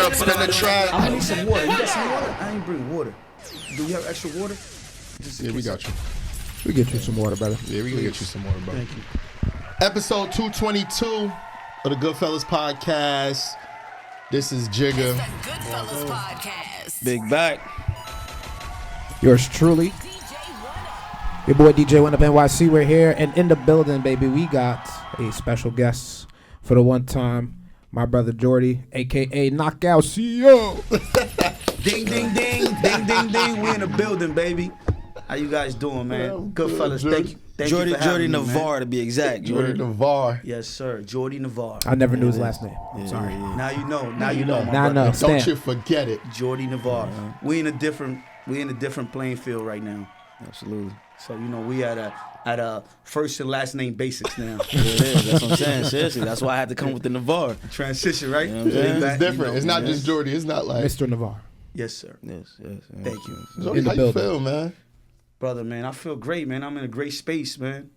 up, spin the track. I'm gonna need some water. You got some water? I ain't bring water. Do you have extra water? Yeah, we got you. We get you some water, brother. Yeah, we can get you some water, bro. Thank you. Episode 222 of the Goodfellas podcast. This is Jigga. It's the Goodfellas podcast. Big back. Yours truly, your boy DJ One Up NYC. We're here and in the building, baby. We got a special guest for the one time. My brother Jordy, aka Knockout CEO. Ding, ding, ding, ding, ding, ding. We in the building, baby. How you guys doing, man? Good fellas. Thank you. Thank you for Jordy having me, Nivar man. to be exact. Jordy Nivar. Yes, sir. Jordy Nivar. I never knew his last name. Sorry. Now you know. Now you know. My Now I brother. know. Don't Stamp. you forget it. Jordy Nivar. We in a different playing field right now. Absolutely. So we at a first and last name basics now. Yeah, it is. That's what I'm saying. Seriously, that's why I had to come with the Nivar. Transition, right? You know what I'm saying? It's different. It's not just Jordy. It's not like. Mr. Navarre. Yes, sir. Yes. Thank you. Jordy, In the how you building. feel, man? Brother, man, I feel great, man. I'm in a great space, man.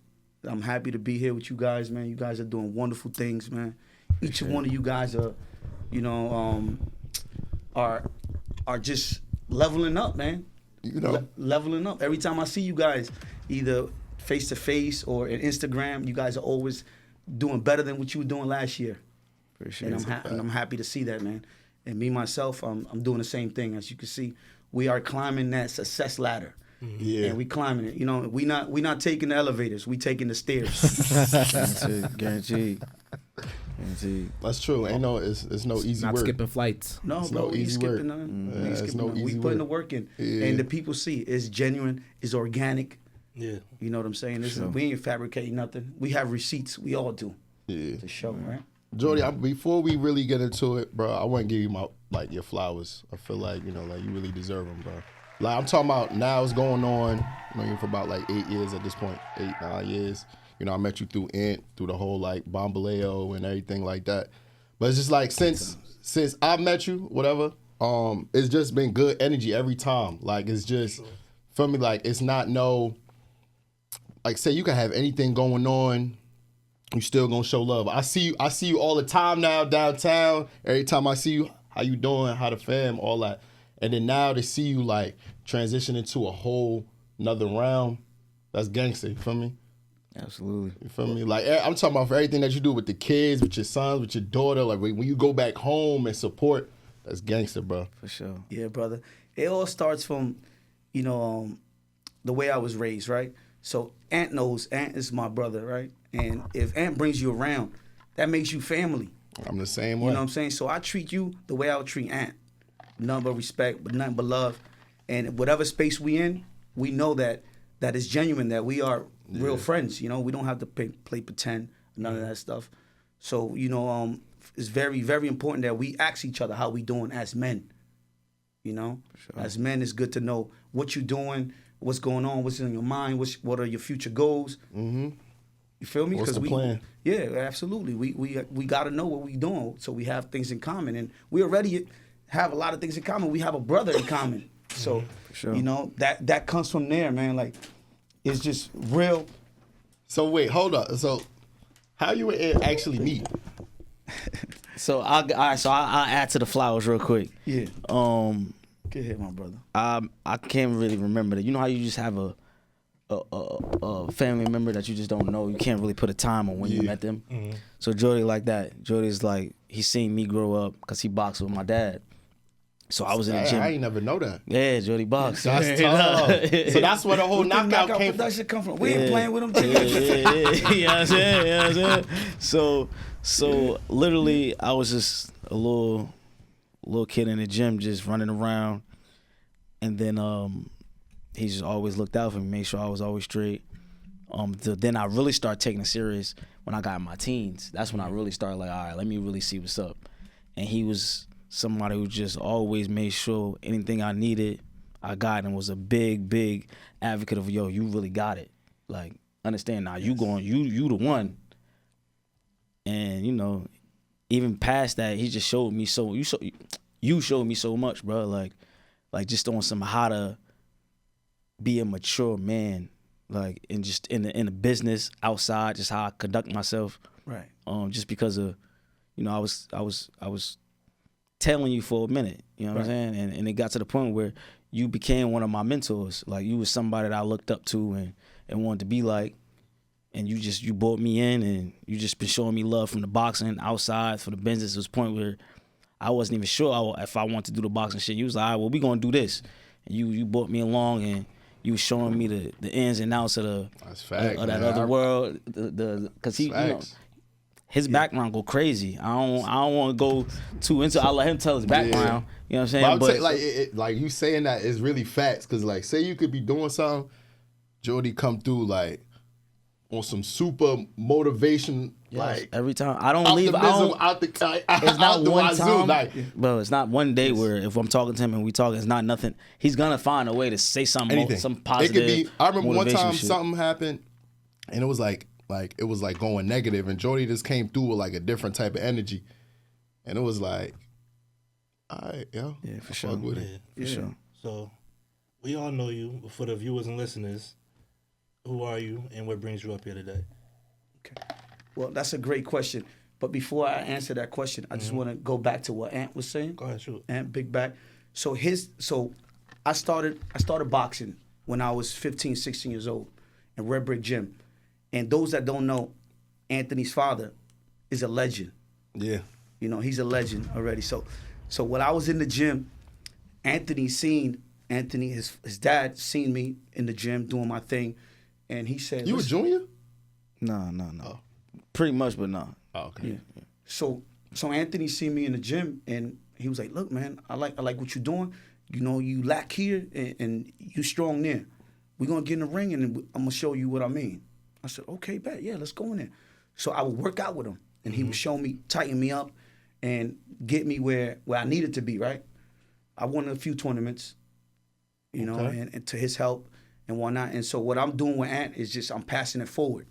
I'm happy to be here with you guys, man. You guys are doing wonderful things, man. Each one of you guys are, are just leveling up, man. Leveling up. Every time I see you guys, either face to face or in Instagram, you guys are always doing better than what you were doing last year. Appreciate And it. I'm happy to see that, man. And me myself, I'm doing the same thing. As you can see, we are climbing that success ladder. Yeah. And we climbing it. We not taking the elevators. We taking the stairs. That's it. Guaranteed. That's true. Ain't no, it's no easy Not work. skipping flights. No, It's bro, no we ain't easy skipping work. nothing. Yeah, We ain't it's skipping no nothing. We easy putting the work. work in. Yeah. And the people see it's genuine, it's organic. Yeah. You know what I'm saying? We ain't fabricating nothing. We have receipts. We all do. Yeah. To show, right? Jordy, before we really get into it, bro, I want to give you your flowers. I feel like, you really deserve them, bro. Like, I'm talking about now it's going on, you for about 8 years at this point, 8, 9 years. I met you through Ant, through the whole Bombaleo and everything like that. But it's just like since I met you, whatever, it's just been good energy every time. Like, it's just, for me, it's not say you can have anything going on, you still gonna show love. I see you all the time now downtown. Every time I see you, how you doing, how the fam, all that. And then now to see you transition into a whole another round, that's gangster, you feel me? Absolutely. You feel me? I'm talking about for everything that you do with the kids, with your sons, with your daughter, when you go back home and support, that's gangster, bro. For sure. Yeah, brother. It all starts from, the way I was raised, right? So Ant knows Ant is my brother, right? And if Ant brings you around, that makes you family. I'm the same way. You know what I'm saying? So I treat you the way I would treat Ant. Nothing but respect, but nothing but love. And whatever space we in, we know that is genuine, that we are real friends. We don't have to play pretend, none of that stuff. So, it's very, very important that we ask each other how we doing as men. Sure. As men, it's good to know what you're doing, what's going on, what's in your mind, what are your future goals. Mm-hmm. You feel me? What's the plan? Yeah, absolutely. We got to know what we're doing, so we have things in common, and we already have a lot of things in common. We have a brother in common, so sure. that comes from there, man. It's just real. So wait, hold up. So how you and Ant actually meet? So I'll add to the flowers real quick. Yeah. Get hit, my brother. I can't really remember that. You know how you just have a family member that you just don't know. You can't really put a time on when you met them. Mm-hmm. So Jordy like that. Jordy's he's seen me grow up because he boxed with my dad. So I was in the gym. I ain't never know that. Yeah, Jordy boxed. That's tough. So that's where the whole knockout came from. That shit come from. We ain't playing with him. Yeah. You know what I'm saying? So literally, I was just a little kid in the gym, just running around, and then he just always looked out for me, made sure I was always straight. Then I really started taking it serious when I got in my teens. That's when I really started all right, let me really see what's up. And he was somebody who just always made sure anything I needed, I got, and was a big advocate of, yo, you really got it. Understand now, you the one. And, even past that, he just showed me you showed me so much, bro. Like just on some how to be a mature man, and just in the business outside, just how I conduct myself. Right. Just because of, I was tailing you for a minute. You know what Right. I'm saying? And it got to the point where you became one of my mentors. Like you was somebody that I looked up to and wanted to be like. And you brought me in, and you just been showing me love from the boxing outside for the business. It was a point where I wasn't even sure if I wanted to do the boxing shit. You was like, all right, well, we gonna do this. And you brought me along, and you was showing me the ins and outs of That's fact, of that man. other world. Because he, Facts. his background go crazy. I don't want to go too into. I'll let him tell his background. You know what I'm saying? But I'm saying, like you saying that is really facts, because like say you could be doing something, Jordy come through like on some super motivation, like every time I don't leave. optimism out the It's not one wazoo, time, like, bro. It's not one day where if I'm talking to him and we talking, it's not nothing. He's gonna find a way to say something, anything. some positive. It could be. I remember one motivation time shit. something happened, and it was like going negative, and Jordy just came through with like a different type of energy, and it was like, all right, yo, Yeah, for I sure. fuck with it. For sure. So, we all know you. For the viewers and listeners, who are you and what brings you up here today? Okay. Well, that's a great question. But before I answer that question, I just want to go back to what Ant was saying. Go ahead, shoot. Ant Big Back. So I started boxing when I was 15, 16 years old in Red Brick Gym. And those that don't know, Anthony's father is a legend. Yeah, You know, he's a legend already. So when I was in the gym, his dad seen me in the gym doing my thing, and he said, you a "Listen." junior? No. Pretty much, but no. Oh, okay. Yeah. So Anthony seen me in the gym, and he was like, "Look, man, I like what you're doing. You know, you lack here, and you strong there. We're gonna get in the ring, and I'm gonna show you what I mean." I said, "Okay, bet, yeah, let's go in there." So I would work out with him, and he would show me, tighten me up, and get me where I needed to be. Right. I won a few tournaments, you know, and to his help and whatnot. And so what I'm doing with Ant is just I'm passing it forward.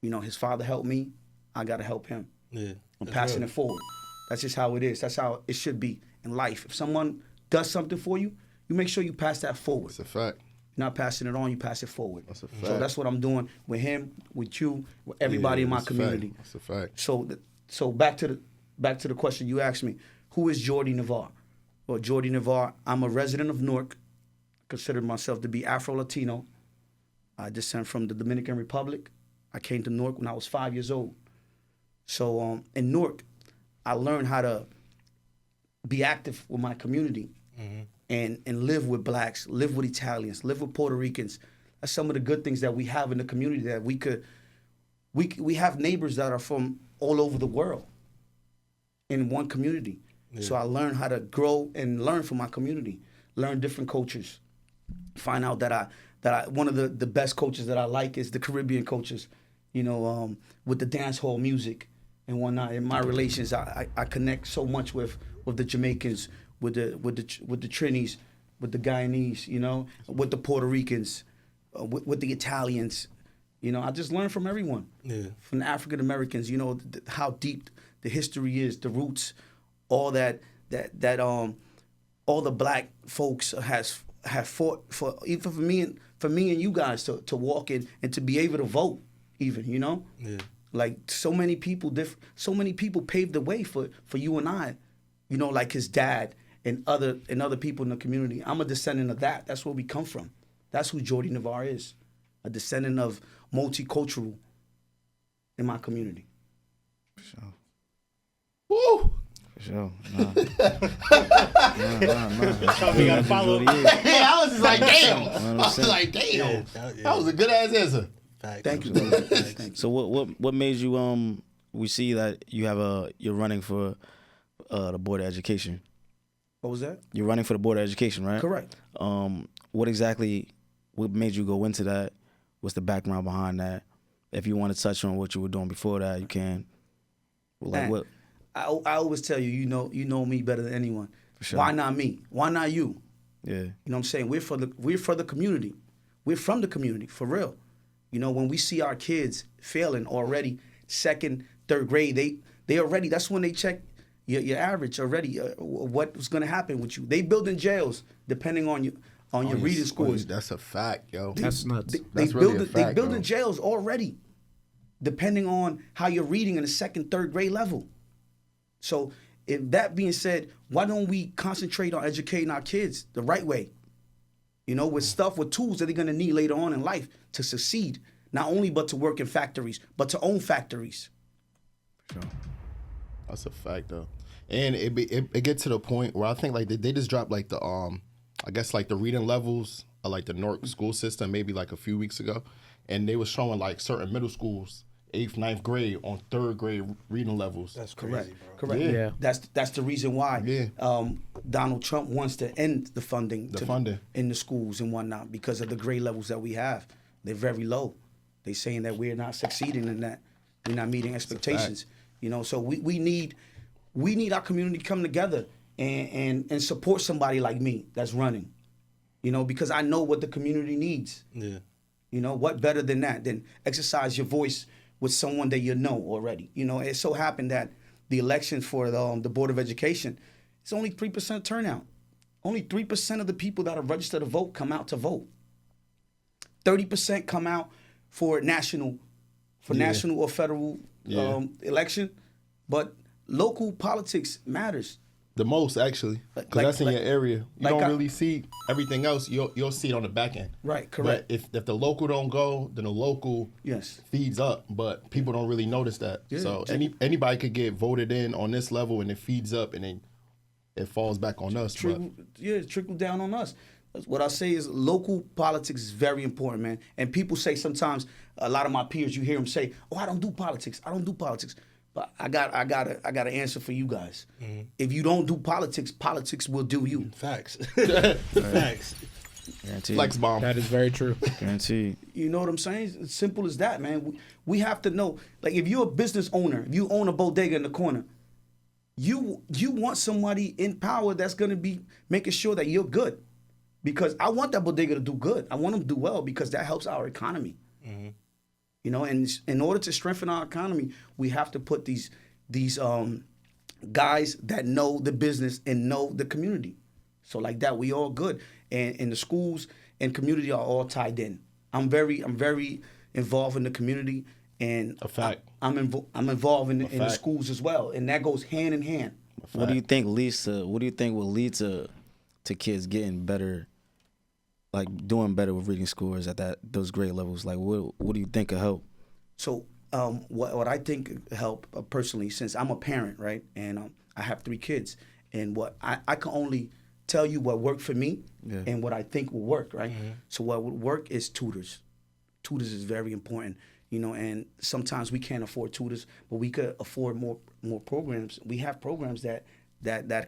You know, his father helped me. I got to help him. Yeah, I'm passing it forward. That's just how it is. That's how it should be in life. If someone does something for you, you make sure you pass that forward. It's a fact. You're not passing it on, you pass it forward. That's a So fact. that's what I'm doing with him, with you, with everybody Yeah, in my that's a fact. community. That's a fact. So back to the question you asked me. Who is Jordy Nivar? Well, Jordy Nivar, I'm a resident of Newark. Consider myself to be Afro-Latino. I descend from the Dominican Republic. I came to Newark when I was 5 years old. So in Newark, I learned how to be active with my community and live with blacks, live with Italians, live with Puerto Ricans. That's some of the good things that we have in the community that we have neighbors that are from all over the world in one community. Yeah. So I learned how to grow and learn from my community, learn different cultures, find out that I one of the best cultures that I like is the Caribbean cultures, you know, with the dance hall music and whatnot. In my relations, I connect so much with the Jamaicans, with the Trinis, with the Guyanese, you know, with the Puerto Ricans, with the Italians. You know, I just learned from everyone. Yeah. From the African Americans, you know, how deep the history is, the roots, all that all the black folks have fought for, even for me and you guys to walk in and to be able to vote, even, you know. Yeah. Like so many people paved the way for you and I, you know, like his dad and other people in the community. I'm a descendant of that. That's where we come from. That's who Jordy Nivar is, a descendant of multicultural in my community. For sure. Woo! For sure. We gotta follow. Yeah, I was just like, damn. I was like, damn. That was a good ass answer. Thank you. Thank you. So what made you we see that you're running for the Board of Education. What was that? You're running for the Board of Education, right? Correct. What made you go into that? What's the background behind that? If you want to touch on what you were doing before that, you can. Like what? I always tell you, you know me better than anyone. For sure. Why not me? Why not you? Yeah. You know what I'm saying? We're for the community. We're from the community, for real. You know, when we see our kids failing already, second, third grade, they already, that's when they check your average already, what's going to happen with you. They building jails depending on your reading scores. That's a fact, yo. That's nuts. That's really a fact, they building yo. jails already, depending on how you're reading in the second, third grade level. So if that being said, why don't we concentrate on educating our kids the right way? You know, with tools that they're gonna need later on in life to succeed, not only but to work in factories, but to own factories. Sure. That's a fact though, and it gets to the point where I think like they just dropped like the I guess like the reading levels of like the North school system maybe like a few weeks ago, and they was showing like certain middle schools 8th, 9th grade on 3rd grade reading levels. That's crazy, bro. Correct. Yeah. That's the reason why Donald Trump wants to end the funding in the schools and whatnot because of the grade levels that we have. They're very low. They're saying that we're not succeeding in that. We're not meeting expectations. You know, so we need our community to come together and support somebody like me that's running. You know, because I know what the community needs. Yeah. You know, what better than that? Than exercise your voice with someone that you know already. You know, it so happened that the election for the Board of Education, it's only 3% turnout. Only 3% of the people that are registered to vote come out to vote. 30% come out for national or federal election, but local politics matters. The most actually, because that's in your area. You don't really see everything else. You'll see it on the back end. Right, correct. But if the local don't go, then the local feeds up. But people don't really notice that. Yeah. So anybody could get voted in on this level, and it feeds up, and then it falls back on us. Trickle down on us. What I say is local politics is very important, man. And people say sometimes, a lot of my peers, you hear them say, "Oh, I don't do politics. I don't do politics." But I got an answer for you guys. Mm-hmm. If you don't do politics, politics will do you. Facts. Facts. Guaranteed. Flex bomb. That is very true. Guaranteed. You know what I'm saying? It's simple as that, man. We have to know. Like, if you're a business owner, if you own a bodega in the corner, you want somebody in power that's going to be making sure that you're good. Because I want that bodega to do good. I want them to do well because that helps our economy. Mm-hmm. You know, and in order to strengthen our economy, we have to put these guys that know the business and know the community. So like that, we all good. And the schools and community are all tied in. I'm very involved in the community, and a fact. I'm involved in the schools as well, and that goes hand in hand. What do you think will lead to kids getting better, like doing better with reading scores at those grade levels? Like, what do you think could help? So, what I think help personally, since I'm a parent, right, and I have 3 kids, and what I can only tell you what worked for me and what I think will work, right? Mm-hmm. So what would work is tutors. Tutors is very important, you know, and sometimes we can't afford tutors, but we could afford more programs. We have programs that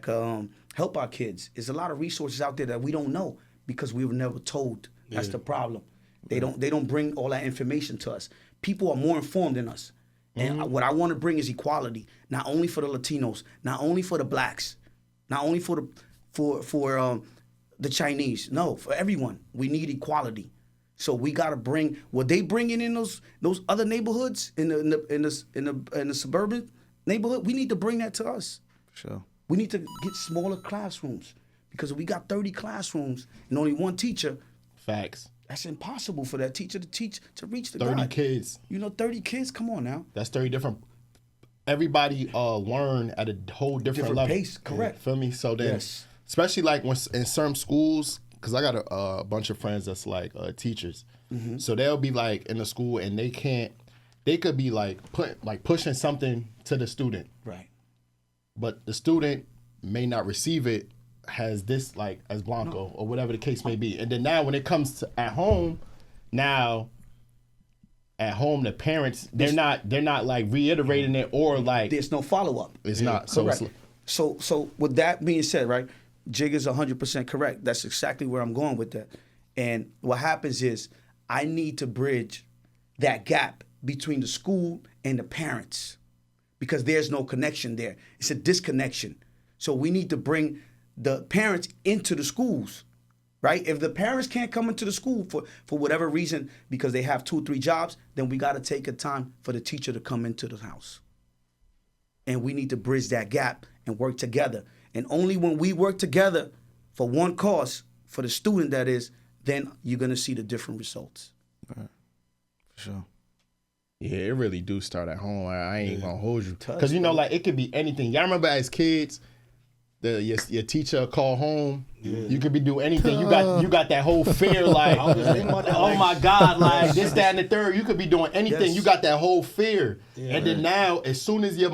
can help our kids. There's a lot of resources out there that we don't know because we were never told. That's the problem. They don't bring all that information to us. People are more informed than us. And what I want to bring is equality, not only for the Latinos, not only for the blacks, not only for the Chinese. No, for everyone. We need equality. So we got to bring what they bringing in those other neighborhoods in the suburban neighborhood. We need to bring that to us. Sure. We need to get smaller classrooms because if we got 30 classrooms and only one teacher, facts. That's impossible for that teacher to reach the 30 guy. kids. You know, 30 kids. Come on now. That's 30 different. Everybody learn at a whole different level. Pace. Correct. Feel me? So then, especially like when in some schools, because I got a bunch of friends that's like teachers. Mm-hmm. So they'll be like in the school and they could be like pushing something to the student. Right. But the student may not receive it as this, like as Blanco or whatever the case may be. And then now when it comes to at home, the parents they're not like reiterating it or like there's no follow up. It's not. Correct. So with that being said, right, Jigga is 100% correct. That's exactly where I'm going with that. And what happens is I need to bridge that gap between the school and the parents because there's no connection there. It's a disconnection. So we need to bring the parents into the schools, right? If the parents can't come into the school for whatever reason because they have 2 or 3 jobs, then we got to take a time for the teacher to come into the house. And we need to bridge that gap and work together. And only when we work together for one cause, for the student that is, then you're going to see the different results. Right. For sure. Yeah, it really do start at home. I ain't gonna hold you. Because, you know, like, it could be anything. Y'all remember as kids, your teacher call home. Yeah. You could be doing anything. You got that whole fear, like, oh my God, like this, that, and the third. You could be doing anything. Yes. You got that whole fear. Yeah. And then now, as soon as your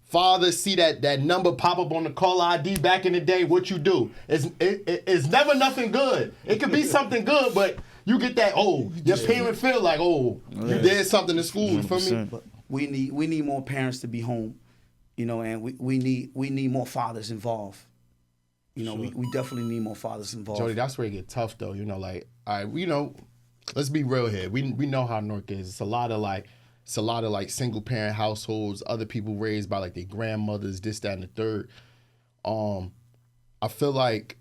father see that number pop up on the call ID back in the day, what you do? It's never nothing good. It could be something good, but you get that, your parent feel like, you did something in school. You feel me? But we need more parents to be home, you know, and we need more fathers involved. You know, we definitely need more fathers involved. Jordy, that's where it get tough though. You know, like, let's be real here. We know how North is. It's a lot of like single parent households, other people raised by like their grandmothers, this, that, and the third. I feel like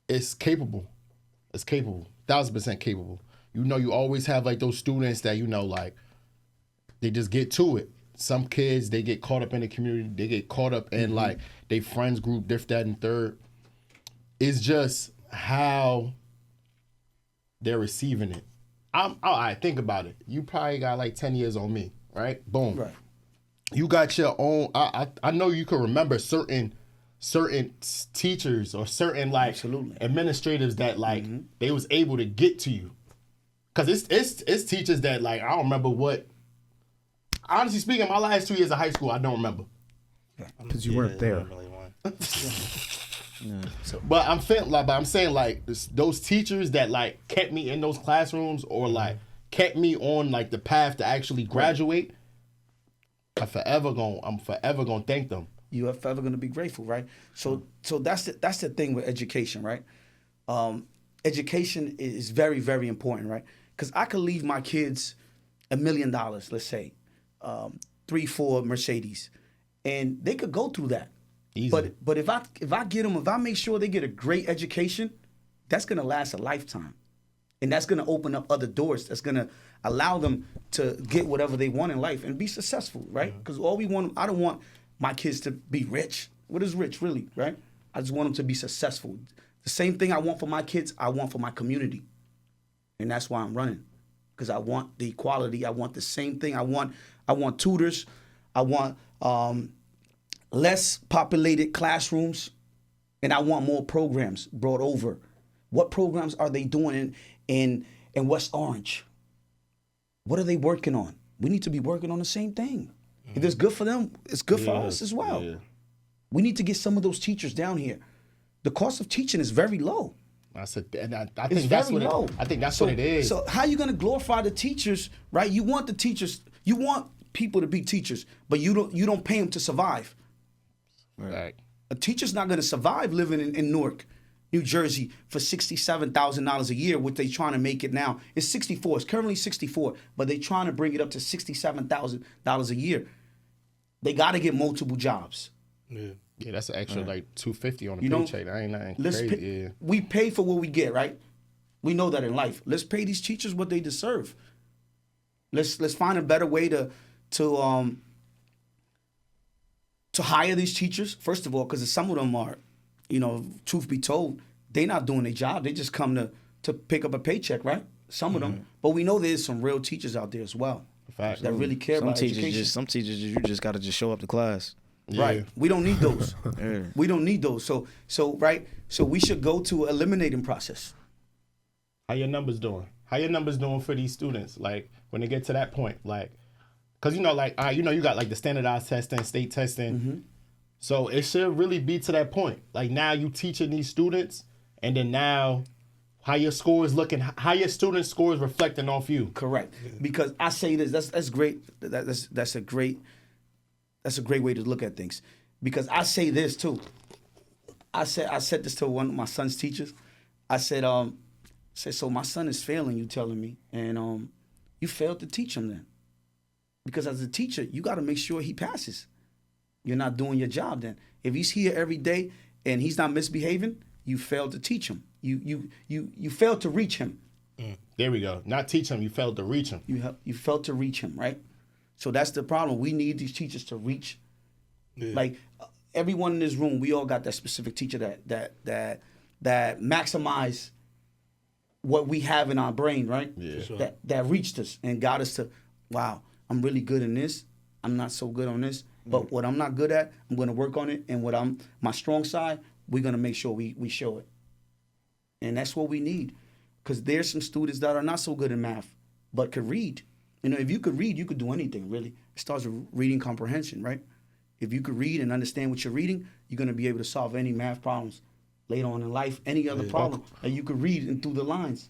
it's capable. It's capable. 1,000% capable. You know, you always have like those students that, you know, like, they just get to it. Some kids, they get caught up in the community. They get caught up in like their friends group, this, that, and third. It's just how they're receiving it. I think about it. You probably got like 10 years on me, right? Boom. Right. You got your own. I know you can remember certain teachers or certain like administrators that like they was able to get to you. Cause it's teachers that like I don't remember what. Honestly speaking, my last 2 years of high school, I don't remember. Because you weren't there. But I'm saying like those teachers that like kept me in those classrooms or like kept me on like the path to actually graduate. I'm forever gonna thank them. You are forever gonna be grateful, right? So that's the thing with education, right? Education is very, very important, right? Because I could leave my kids $1 million, let's say, 3-4 Mercedes, and they could go through that. Easy. But if I make sure they get a great education, that's gonna last a lifetime, and that's gonna open up other doors. That's gonna allow them to get whatever they want in life and be successful, right? Because I don't want my kids to be rich. What is rich really, right? I just want them to be successful. The same thing I want for my kids, I want for my community, and that's why I'm running. Because I want the equality. I want the same thing. I want tutors. I want less populated classrooms, and I want more programs brought over. What programs are they doing in West Orange? What are they working on? We need to be working on the same thing. If it's good for them, it's good for us as well. Yeah. We need to get some of those teachers down here. The cost of teaching is very low. I think that's what it is. So how are you going to glorify the teachers, right? You want the teachers, you want people to be teachers, but you don't pay them to survive. Right. A teacher's not going to survive living in Newark, New Jersey for $67,000 a year. What they trying to make it now is 64. It's currently 64, but they trying to bring it up to $67,000 a year. They got to get multiple jobs. Yeah, that's an extra like $250 on a paycheck. That ain't nothing crazy. We pay for what we get, right? We know that in life. Let's pay these teachers what they deserve. Let's find a better way to hire these teachers. First of all, because some of them are, truth be told, they're not doing their job. They just come to pick up a paycheck, right? Some of them, but we know there's some real teachers out there as well. Fact. That really care about education. Some teachers, you just got to just show up to class. Yeah. Right. We don't need those. We don't need those. So we should go to an eliminating process. How your numbers doing? How your numbers doing for these students? Like when they get to that point, like, cause you got like the standardized testing, state testing. So it should really be to that point. Like now you teaching these students, and then now how your scores looking, how your students' scores reflecting off you. Correct. Because I say this, that's great. That's a great way to look at things. Because I say this too. I said this to one of my son's teachers. I said, so my son is failing, you telling me, and you failed to teach him then. Because as a teacher, you got to make sure he passes. You're not doing your job then. If he's here every day and he's not misbehaving, you failed to teach him. You failed to reach him. There we go. Not teach him, you failed to reach him. You failed to reach him, right? So that's the problem. We need these teachers to reach. Yeah. Like everyone in this room, we all got that specific teacher that maximize what we have in our brain, right? Yeah. Sure. That reached us and got us to wow, I'm really good in this. I'm not so good on this. But what I'm not good at, I'm going to work on it. And what my strong side, we're going to make sure we show it. And that's what we need. Because there's some students that are not so good in math, but could read. You know, if you could read, you could do anything, really. It starts with reading comprehension, right? If you could read and understand what you're reading, you're going to be able to solve any math problems later on in life, any other problem that you could read and through the lines.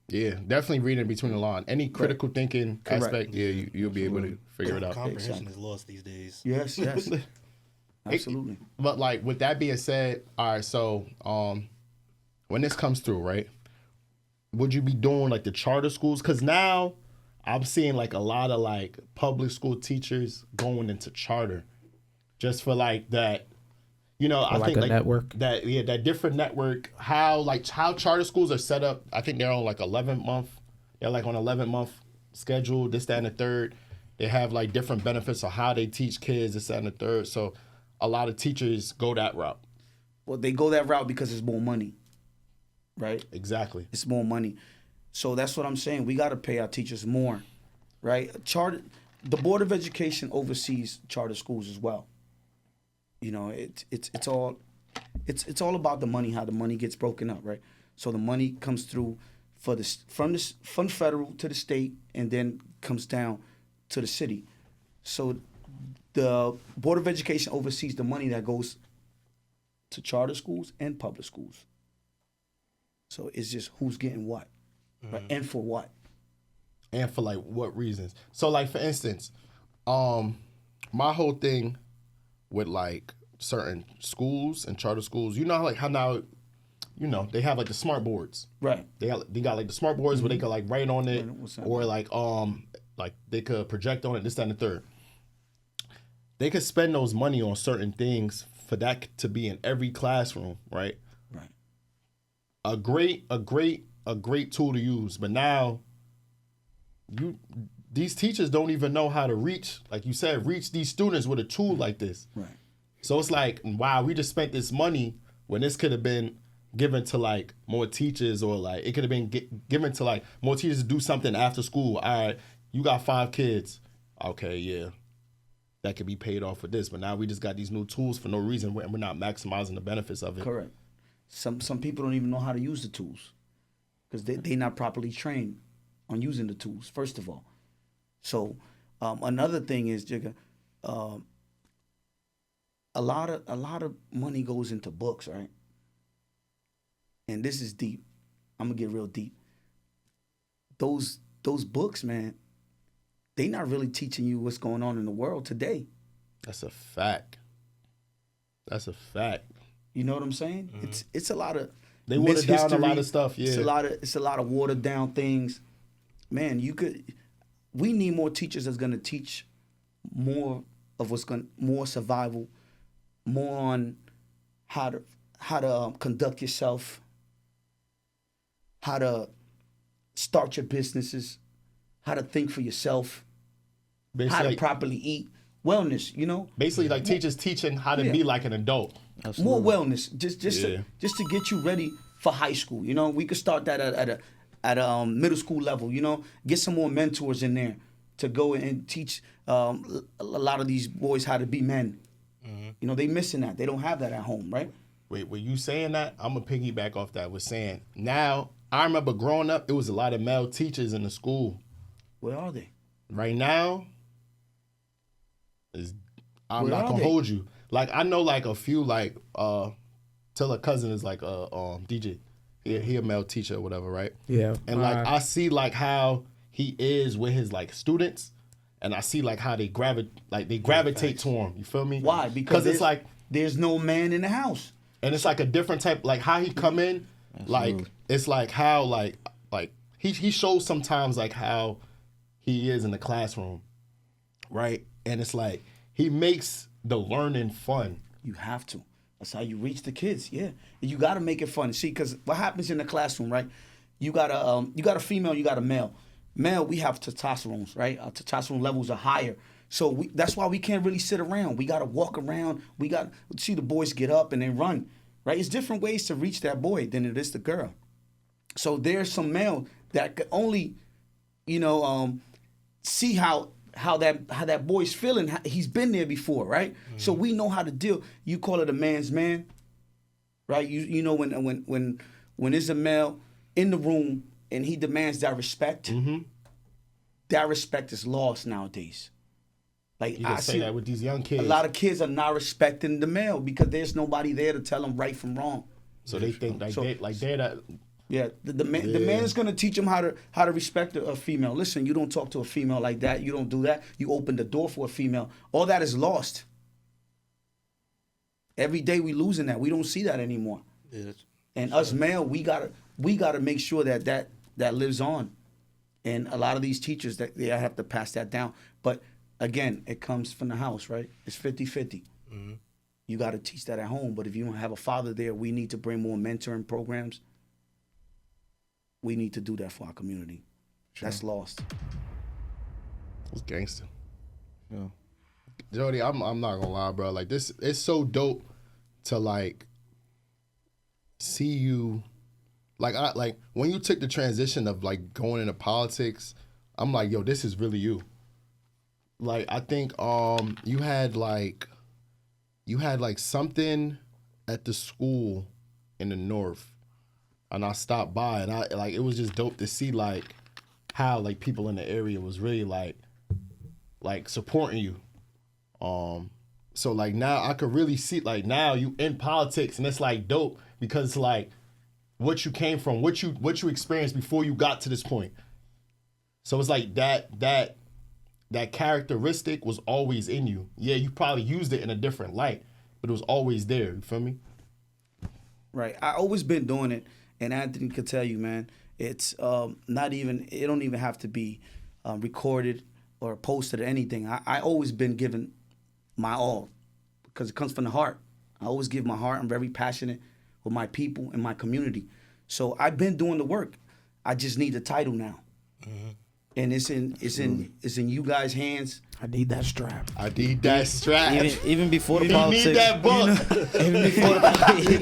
Yeah, definitely reading between the lines. Any critical thinking Correct. aspect, yeah, you'll be able to figure it out. Comprehension is lost these days. Yes. Absolutely. But like with that being said, all right, so when this comes through, right? Would you be doing like the charter schools? Because now I'm seeing like a lot of like public school teachers going into charter just for like that, you know, I like think a like network. that different network, how charter schools are set up. I think they're on like 11-month, they're like on 11-month schedule, this, that, and the third. They have like different benefits of how they teach kids, this, that, and the third. So a lot of teachers go that route. Well, they go that route because it's more money, right? Exactly. It's more money. So that's what I'm saying. We got to pay our teachers more, right? The Board of Education oversees charter schools as well. You know, it's all about the money, how the money gets broken up, right? So the money comes through from federal to the state, and then comes down to the city. So the Board of Education oversees the money that goes to charter schools and public schools. So it's just who's getting what, right? And for what. And for like what reasons. So like for instance, my whole thing with like certain schools and charter schools, you know, like how now, you know, they have like the smart boards. Right. They got like the smart boards where they could like write on it, What's that? or like they could project on it, this, that, and the third. They could spend those money on certain things for that to be in every classroom, right? Right. A great tool to use, but now these teachers don't even know how to reach these students with a tool like this. Right. So it's like, wow, we just spent this money when this could have been given to like more teachers, or like it could have been given to like more teachers to do something after school. All right, you got 5 kids. Okay, yeah, that could be paid off for this. But now we just got these new tools for no reason, and we're not maximizing the benefits of it. Correct. Some people don't even know how to use the tools because they're not properly trained on using the tools, first of all. So another thing is, Jigga, a lot of money goes into books, right? And this is deep. I'm gonna get real deep. Those books, man, they not really teaching you what's going on in the world today. That's a fact. You know what I'm saying? It's a lot of They watered down a mishistory. lot of stuff. Yeah, It's a lot of watered down things. Man, we need more teachers that's gonna teach more of more survival, more on how to conduct yourself, how to start your businesses, how to think for yourself, how to properly eat, wellness. You know, basically like teachers teaching how to be like an adult. more wellness, just to get you ready for high school. You know, we could start that at a middle school level. You know, get some more mentors in there to go and teach a lot of these boys how to be men. You know, they missing that. They don't have that at home, right? Wait, were you saying that? I'm gonna piggyback off that with saying now. I remember growing up, it was a lot of male teachers in the school. Where are they? Right now, I'm Where not are gonna they? hold you. Like I know like a few like till a cousin is like DJ. He a male teacher or whatever, right? Yeah. And like I see like how he is with his like students, and I see like how they gravitate to him. You feel me? Why? Because it's like, there's no man in the house. and it's like a different type, like how he come in, like it's like how like he shows sometimes like how he is in the classroom, right? And it's like he makes the learning fun. You have to. That's how you reach the kids. Yeah, you got to make it fun. See, because what happens in the classroom, right? You got a female, you got a male. Male, we have testosterone, right? Our testosterone levels are higher. So that's why we can't really sit around. We got to walk around. We got to see the boys get up and then run, right? It's different ways to reach that boy than it is the girl. So there's some male that could only, see how that boy's feeling. He's been there before, right? So we know how to deal. You call it a man's man, right? You know when there's a male in the room and he demands that respect, that respect is lost nowadays. Like You can I say see that with these young kids. a lot of kids are not respecting the male because there's nobody there to tell them right from wrong. So they think they're that. Yeah, the man is gonna teach them how to respect a female. Listen, you don't talk to a female like that. You don't do that. You open the door for a female. All that is lost. Every day we losing that. We don't see that anymore. Yeah, And us male, we gotta make sure that lives on. And a lot of these teachers that they have to pass that down. But again, it comes from the house, right? It's 50-50. You got to teach that at home. But if you don't have a father there, we need to bring more mentoring programs. We need to do that for our community. That's lost. It's gangster. Yeah. Jordy, I'm not gonna lie, bro. Like this, it's so dope to like see you. Like when you took the transition of like going into politics, I'm like, yo, this is really you. Like I think you had like something at the school in the north, and I stopped by and it was just dope to see like how like people in the area was really like supporting you. So like now I could really see like now you in politics and it's like dope because it's like what you came from, what you experienced before you got to this point. So it's like that characteristic was always in you. Yeah, you probably used it in a different light, but it was always there. You feel me? Right. I always been doing it, and Anthony could tell you, man. It's not even. It don't even have to be recorded or posted or anything. I always been giving my all because it comes from the heart. I always give my heart. I'm very passionate with my people and my community. So I've been doing the work. I just need the title now. And it's in you guys' hands. I need that strap. I need that strap. Even before the you politics. need that book. Even before the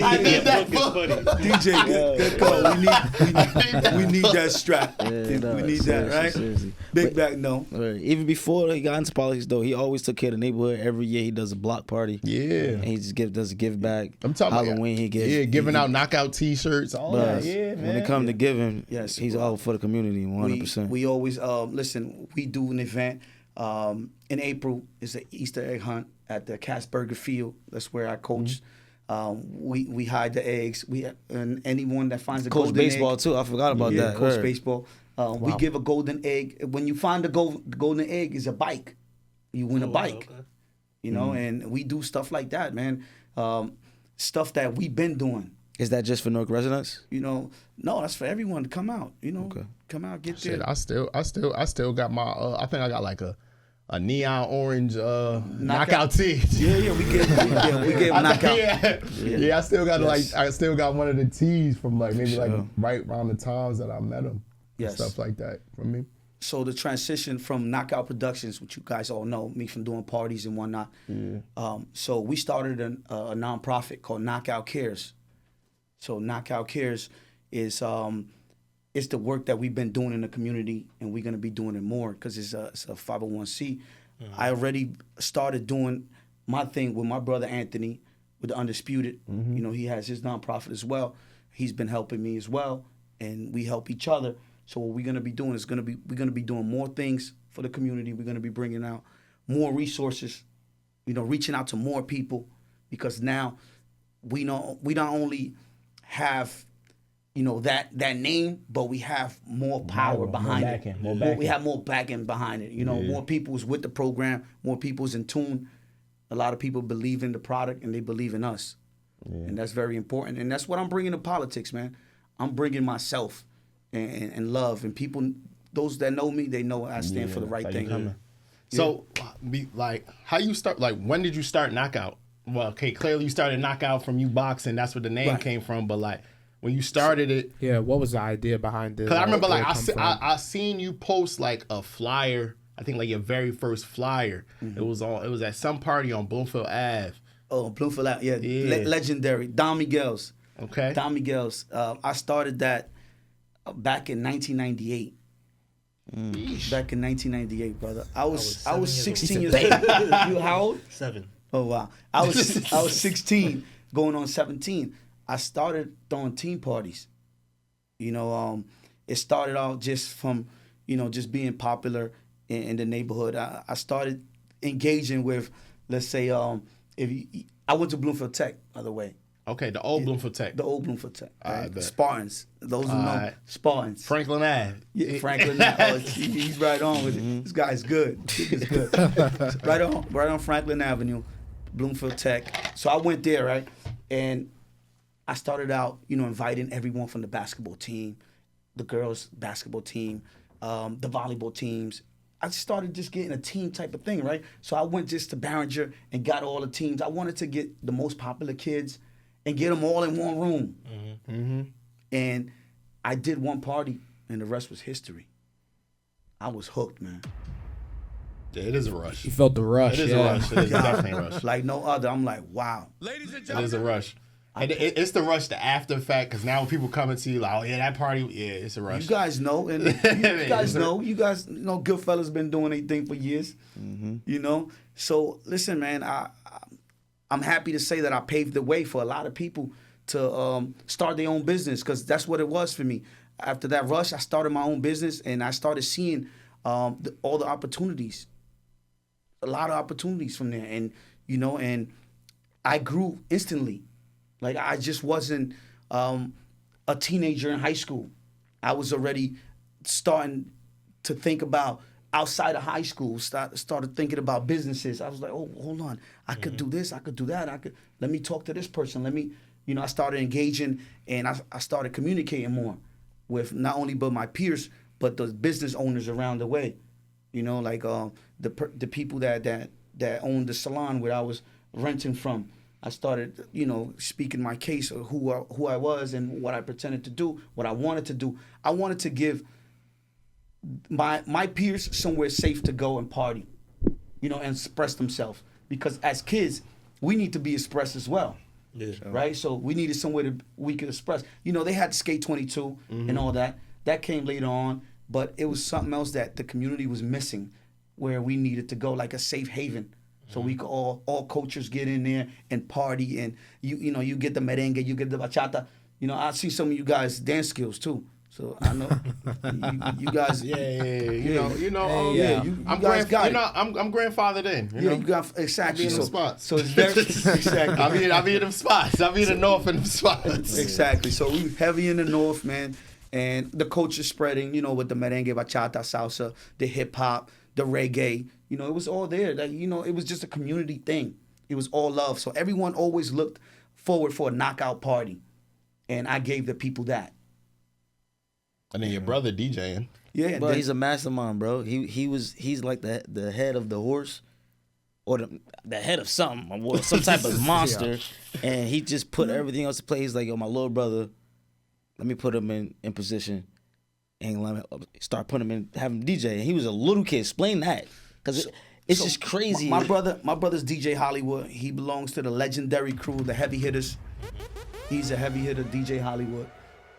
I need that book. DJ, good call. We need that strap. Yeah, we need that, right? Seriously. Big back, no. Right. Even before he got into politics, though, he always took care of the neighborhood. Every year he does a block party. Yeah. And he just does a give back. I'm talking Halloween, about he gives. Yeah, giving out knockout T-shirts, all But that. Yeah, man. when it comes to giving, Yes, he's all for the community, 100%. We always listen. We do an event in April. It's an Easter egg hunt at the Casburger Field. That's where I coach. We hide the eggs. And anyone that finds a Coach golden baseball egg, too. I forgot about yeah, that. coach Right. baseball. We give a golden egg. When you find the golden egg, is a bike. You win a bike. Okay. You know, and we do stuff like that, man. Stuff that we've been doing. Is that just for Newark residents? You know, no, that's for everyone to come out. You know, come out, get Shit, there. I still got my. I think I got like a neon orange knockout tee. Yeah, we gave knockout. Yeah, I still got Yes. I still got one of the tees from like maybe like right around the times that I met him. Yes. Stuff like that from me. So the transition from Knockout Productions, which you guys all know, me from doing parties and whatnot. So we started a nonprofit called Knockout Cares. So Knockout Cares is it's the work that we've been doing in the community, and we're gonna be doing it more because it's a 501c. I already started doing my thing with my brother Anthony with the Undisputed. You know, he has his nonprofit as well. He's been helping me as well, and we help each other. So what we're gonna be doing is we're gonna be doing more things for the community. We're gonna be bringing out more resources, you know, reaching out to more people, because now we not only have, you know, that name, but we have more power behind it. We have more backing behind it. You know, more people's with the program, more people's in tune. A lot of people believe in the product and they believe in us, and that's very important. And that's what I'm bringing to politics, man. I'm bringing myself and love, and people, those that know me, they know I stand for the right thing. So, how you start? Like, when did you start Knockout? Well, okay, clearly you started Knockout from you boxing. That's where the name came from. But like, when you started it, Yeah, what was the idea behind this? because I remember Where like it come from? I seen you post like a flyer. I think like your very first flyer. It was at some party on Bloomfield Ave. Oh, Bloomfield, legendary. Don Miguel's. Okay. Don Miguel's. I started that back in 1998. Back in 1998, brother. I was 16 years years old. You how old? 7. Oh wow. I was 16, going on 17. I started throwing team parties. You know, it started out just from, just being popular in the neighborhood. I started engaging with, let's say, I went to Bloomfield Tech, by the way. Okay, the old Bloomfield Tech. The old Bloomfield Tech. I Right? bet. Spartans. Those who know Alright. Spartans. Franklin Ave. Yeah, Franklin. He's right on with it. This guy's good. He's good. right on Franklin Avenue, Bloomfield Tech. So I went there, right, and I started out, inviting everyone from the basketball team, the girls' basketball team, the volleyball teams. I started just getting a team type of thing, right? So I went just to Barringer and got all the teams. I wanted to get the most popular kids and get them all in one room. And I did one party, and the rest was history. I was hooked, man. Yeah, it is a rush. You felt the rush. It is a rush. It is definitely a rush. Like no other. I'm like, wow. It is a rush. And it's the rush, the after fact, because now when people come and see you, like, oh yeah, that party, yeah, it's a rush. You guys know, and you guys know, Goodfellas been doing their thing for years. So listen, man, I'm happy to say that I paved the way for a lot of people to start their own business, because that's what it was for me. After that rush, I started my own business, and I started seeing all the opportunities, a lot of opportunities from there, and and I grew instantly. Like, I just wasn't a teenager in high school. I was already starting to think about outside of high school, started thinking about businesses. I was like, oh, hold on. I could do this. I could do that. Let me talk to this person. I started engaging, and I started communicating more with not only but my peers, but the business owners around the way. Like the people that owned the salon where I was renting from. I started, speaking my case of who I was and what I pretended to do, what I wanted to do. I wanted to give my peers somewhere safe to go and party, and express themselves. Because as kids, we need to be expressed as well, right? So we needed somewhere we could express. They had Skate 22 and all that. That came later on, but it was something else that the community was missing, where we needed to go, like a safe haven. So we could all cultures get in there and party, and you get the merengue, you get the bachata. I see some of you guys dance skills too. So I know you guys. I'm guys got it. I'm grandfathered in. You got exactly. I be in them spots. So it's very exactly. I be in them spots. I be in the north in them spots. Exactly. So we heavy in the north, man, and the culture spreading. With the merengue, bachata, salsa, the hip hop, the reggae. It was all there. Like, it was just a community thing. It was all love. So everyone always looked forward for a knockout party. And I gave the people that. And then your brother DJing. Yeah. But he's a mastermind, bro. He's like the head of the horse, or the head of something, or some type of monster. And he just put everything else to play. He's like, yo, my little brother, let me put him in position and let me start putting him in, have him DJ. And he was a little kid. Explain that. Because it's just crazy. My brother's DJ Hollywood. He belongs to the legendary crew, the Heavy Hitters. He's a heavy hitter, DJ Hollywood.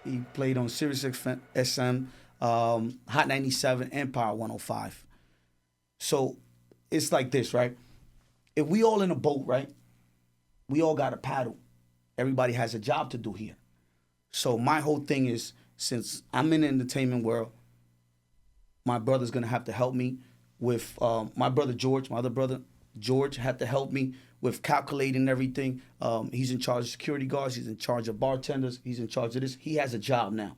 He played on Sirius XM, Hot 97, and Power 105. So it's like this, right? If we all in a boat, right? We all got a paddle. Everybody has a job to do here. So my whole thing is, since I'm in the entertainment world, my brother's gonna have to help me with my brother George. My other brother George had to help me with calculating everything. He's in charge of security guards. He's in charge of bartenders. He's in charge of this. He has a job now.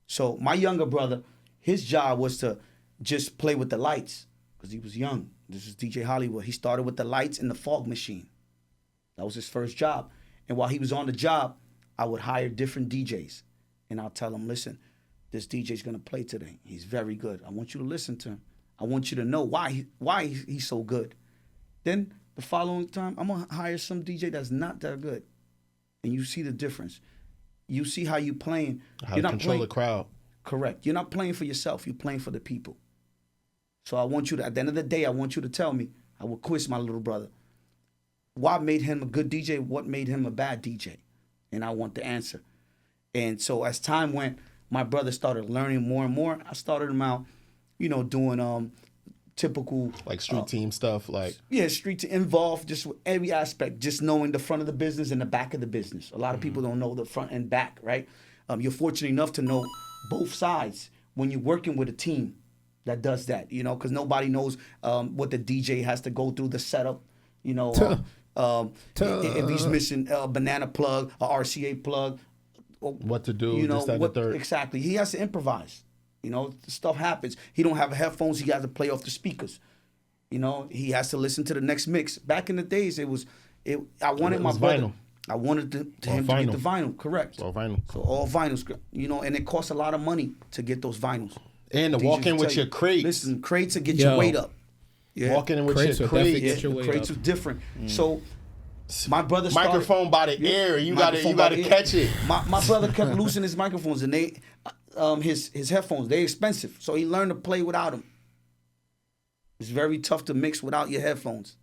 So my younger brother, his job was to just play with the lights because he was young. This is DJ Hollywood. He started with the lights and the fog machine. That was his first job. And while he was on the job, I would hire different DJs. And I'll tell him, listen, this DJ's going to play today. He's very good. I want you to listen to him. I want you to know why he's so good. Then the following time, I'm going to hire some DJ that's not that good. And you see the difference. You see how you're playing. How you're to not control playing, the crowd. Correct. You're not playing for yourself. You're playing for the people. So I want you to, at the end of the day, I want you to tell me, I will quiz my little brother, what made him a good DJ? What made him a bad DJ? And I want the answer. And so as time went, my brother started learning more and more. I started him out doing typical Like street team stuff, like street to involve just with every aspect, just knowing the front of the business and the back of the business. A lot of people don't know the front and back, right? You're fortunate enough to know both sides when you're working with a team that does that, because nobody knows what the DJ has to go through, the setup, if he's missing a banana plug, a RCA plug. what to do, this, that, and the third. Exactly. He has to improvise. Stuff happens. He don't have headphones. He has to play off the speakers. He has to listen to the next mix. Back in the days, I wanted my brother. Vinyl. I wanted him to get the vinyl, correct. All vinyl. So all vinyls, and it costs a lot of money to get those vinyls. And to walk in with your crates. Listen, crates to get your weight up. Yeah. Walking in with Crates your will definitely crates. get your The weight crates up. was different. So my brother started, Microphone by the air. You microphone gotta by the ear. catch it. My brother kept losing his microphones, and they, his headphones, they expensive. So he learned to play without them. It's very tough to mix without your headphones.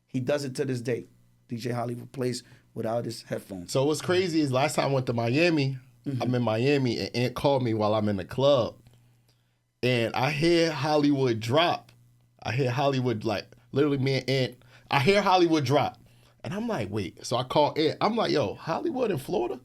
He does it to this day. DJ Hollywood plays without his headphones. So what's crazy is last time I went to Miami, I'm in Miami, and Aunt called me while I'm in the club. And I hear Hollywood drop. I hear Hollywood, like, literally me and Aunt, I hear Hollywood drop. And I'm like, wait. So I call Aunt. I'm like, yo, Hollywood in Florida?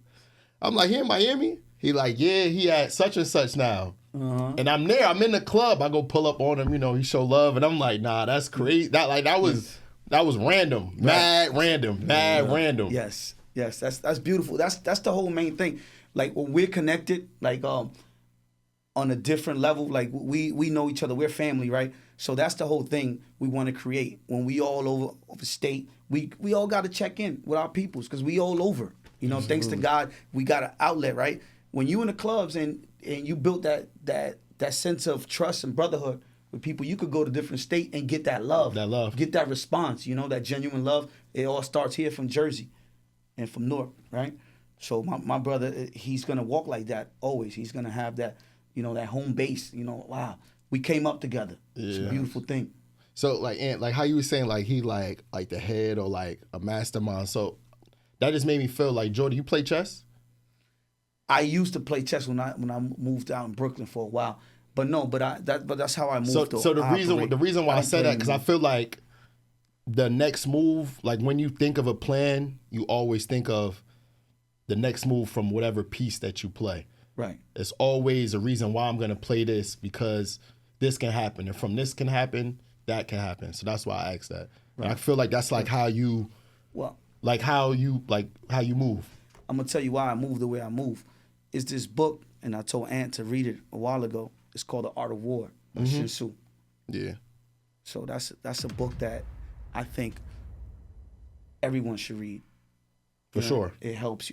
I'm like, he in Miami? He like, yeah, he at such and such now. And I'm there. I'm in the club. I go pull up on him. He show love. And I'm like, nah, that's crazy. That was random. Mad random. Random. Yes, that's beautiful. That's the whole main thing. Like when we're connected, like on a different level, like we know each other. We're family, right? So that's the whole thing we want to create. When we all over state, we all got to check in with our peoples because we all over. Thanks to God, we got an outlet, right? When you in the clubs and you built that sense of trust and brotherhood with people, you could go to different state and get that love. Get that response, that genuine love. It all starts here from Jersey and from Newark, right? So my brother, he's going to walk like that always. He's going to have that, that home base, wow. We came up together. It's a beautiful thing. So like Aunt, like how you were saying, like he like the head or like a mastermind. So that just made me feel like, Jordy, you play chess? I used to play chess when I moved out in Brooklyn for a while. But that's how I moved. So the reason why I said that, because I feel like the next move, like when you think of a plan, you always think of the next move from whatever piece that you play. Right. It's always a reason why I'm gonna play this, because this can happen, and from this can happen, that can happen. So that's why I asked that. Right. And I feel like that's like how you, how you move. I'm gonna tell you why I move the way I move. It's this book, and I told Ant to read it a while ago. It's called The Art of War by Sun Tzu. Yeah. So that's a book that I think everyone should read. For sure. It helps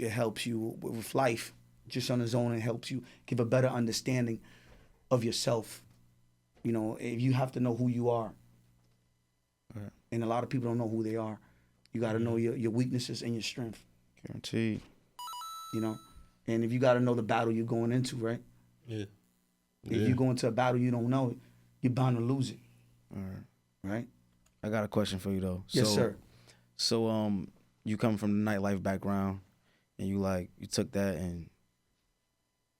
you with life just on its own. It helps you give a better understanding of yourself. If you have to know who you are. Right. And a lot of people don't know who they are. You got to know your weaknesses and your strength. Guaranteed. And if you got to know the battle you're going into, right? Yeah. If you go into a battle you don't know it, you're bound to lose it. All right. Right? I got a question for you though. Yes, sir. So you come from the nightlife background, and you took that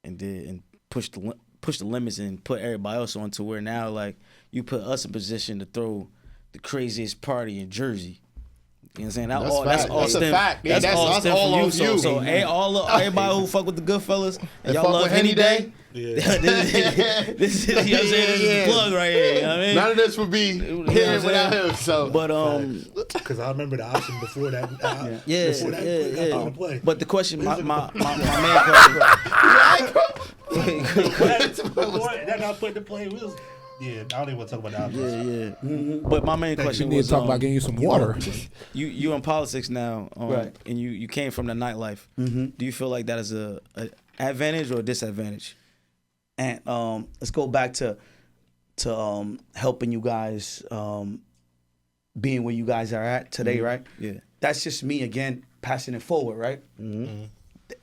and pushed the limits and put everybody else on to where now you put us in position to throw the craziest party in Jersey. You know what I'm saying? That's a fact. That's all from you. So everybody who fuck with the Goodfellas and y'all love Any Day. Yeah. this is, you know what I'm saying? This is the plug right here. You know what I mean? None of this would be here without him. So, but because I remember the option before that. Yeah. Play. But the question, my main question. Before that got put to play, I don't even want to talk about the options. Yeah. But my main question was, was, talk about getting you some water. You in politics now, right? And you came from the nightlife. Do you feel like that is a advantage or a disadvantage? And let's go back to helping you guys being where you guys are at today, right? Yeah. That's just me again passing it forward, right?